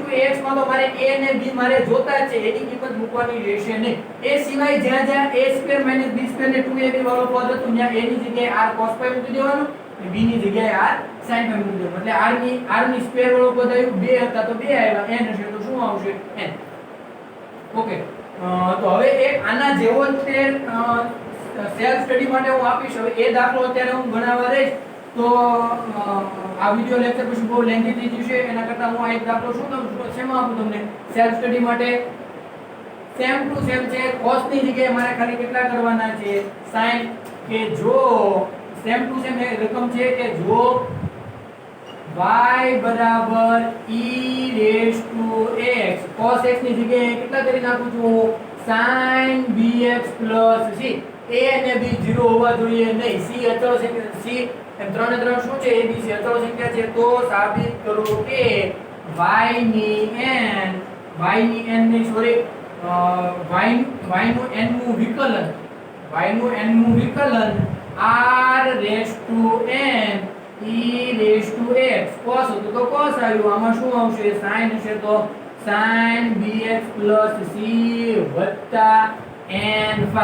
માં તો મારે a અને b મારે જોતા જ છે, એની કિંમત મૂકવાની રહેશે નહીં. એ સિવાય જ્યાં જ્યાં a² - b² ને 2ab વાળો પદ હતું ત્યાં a ની જગ્યાએ r cos π મૂકી દેવાનું, b ની જગ્યાએ r sin π મૂકી દેવાનું. એટલે r ની સ્ક્વેર વાળો પદ આવ્યું 2 હતા તો 2 આવ્યા, n હશે તો શું આવશે? n. ઓકે. તો હવે એક આના જેવો જ તે સેલ્ફ સ્ટડી માટે હું આપીશ. હવે એ દાખલો અત્યારે હું ગણાવવા રહીશ તો આ વિડિયો લેક્ચર પછી બહુ લેન્થી થઈ જશે. એના કરતા હું આ એક દાખલો શું તમને શેમાં આપું તમને સેલ્ફ સ્ટડી માટે સેમ ટુ સેમ છે. cos ની જગ્યાએ મારે ખાલી કેટલા કરવાના છે? sin. કે જો સેમ ટુ સેમ એ રકમ છે કે જો y બરાબર e⁻x cos x ની જગ્યાએ કેટલા કરી નાખું છું? sin bx c. a અને b 0 હોવા જોઈએ નહીં. c અચળ સંખ્યા, c એમ 3 ને 3 શું છે? a b c અચળ સંખ્યા છે. તો સાબિત કરો કે y ની n ની સોરી y નું n નું વિકલન r raise to n e⁻x cos હતું તો cos આવ્યું. આમાં શું આવશે? sin હશે તો sin bx c n5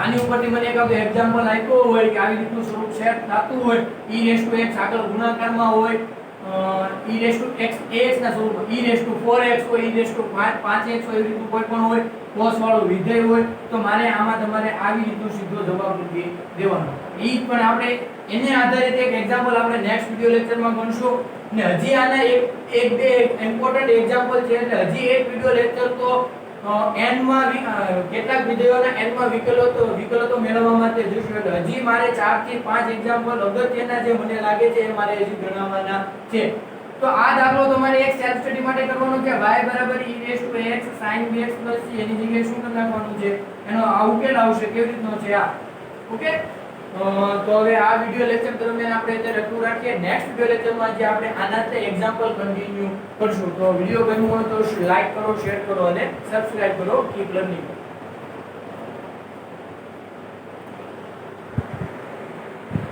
આની ઉપરથી મને એક એક્ઝામ્પલ આપ્યો હોય કે આવી રીતનું સ્વરૂપ સેટ થતું હોય, e⁻x આગળ ગુણાકારમાં હોય, e⁻x ax ના સ્વરૂપમાં e⁻4x હોય, e⁻5x હોય, એવી રીતનું કોઈ પણ હોય, cos વાળું વિધેય હોય તો મારે આમાં તમારે આવી રીતનો સીધો જવાબ મૂકી દેવાનો. ઈ પણ આપણે એને આધારિત એક એક્ઝામ્પલ આપણે નેક્સ્ટ વિડિયો લેક્ચરમાં ગણશું. ને હજી આના એક બે ઇમ્પોર્ટન્ટ એક્ઝામ્પલ છે. એટલે હજી એક વિડિયો લેક્ચર તો n માં કેટલાક વિધેયોના n માં વિકલો મેળવવા માટે જોઈશું. એટલે હજી મારે 4 થી 5 એક્ઝામ્પલ અગત્યના જે મને લાગે છે એ મારે હજી ગણવાના છે. તો આ દાખલો તમારે એક સેલ્ફ સ્ટડી માટે કરવાનો છે. y બરાબર e⁻x sin bx c એની જગ્યાએ શું કરી નાખવાનું છે? એનો આ ઉકેલ આવશે. કેવી રીતનો છે આ? ઓકે. તો હવે આ વિડિયો લેક્ચર દરમિયાન આપણે અત્યારે એટલું રાખીએ. નેક્સ્ટ વિડિયો લેક્ચરમાં જે આપણે આનાથી એક્ઝામ્પલ કન્ટિન્યુ કરશું. તો વિડિયો ગમ્યો હોય તો લાઈક કરો, શેર કરો અને સબસ્ક્રાઇબ કરો. Keep learning.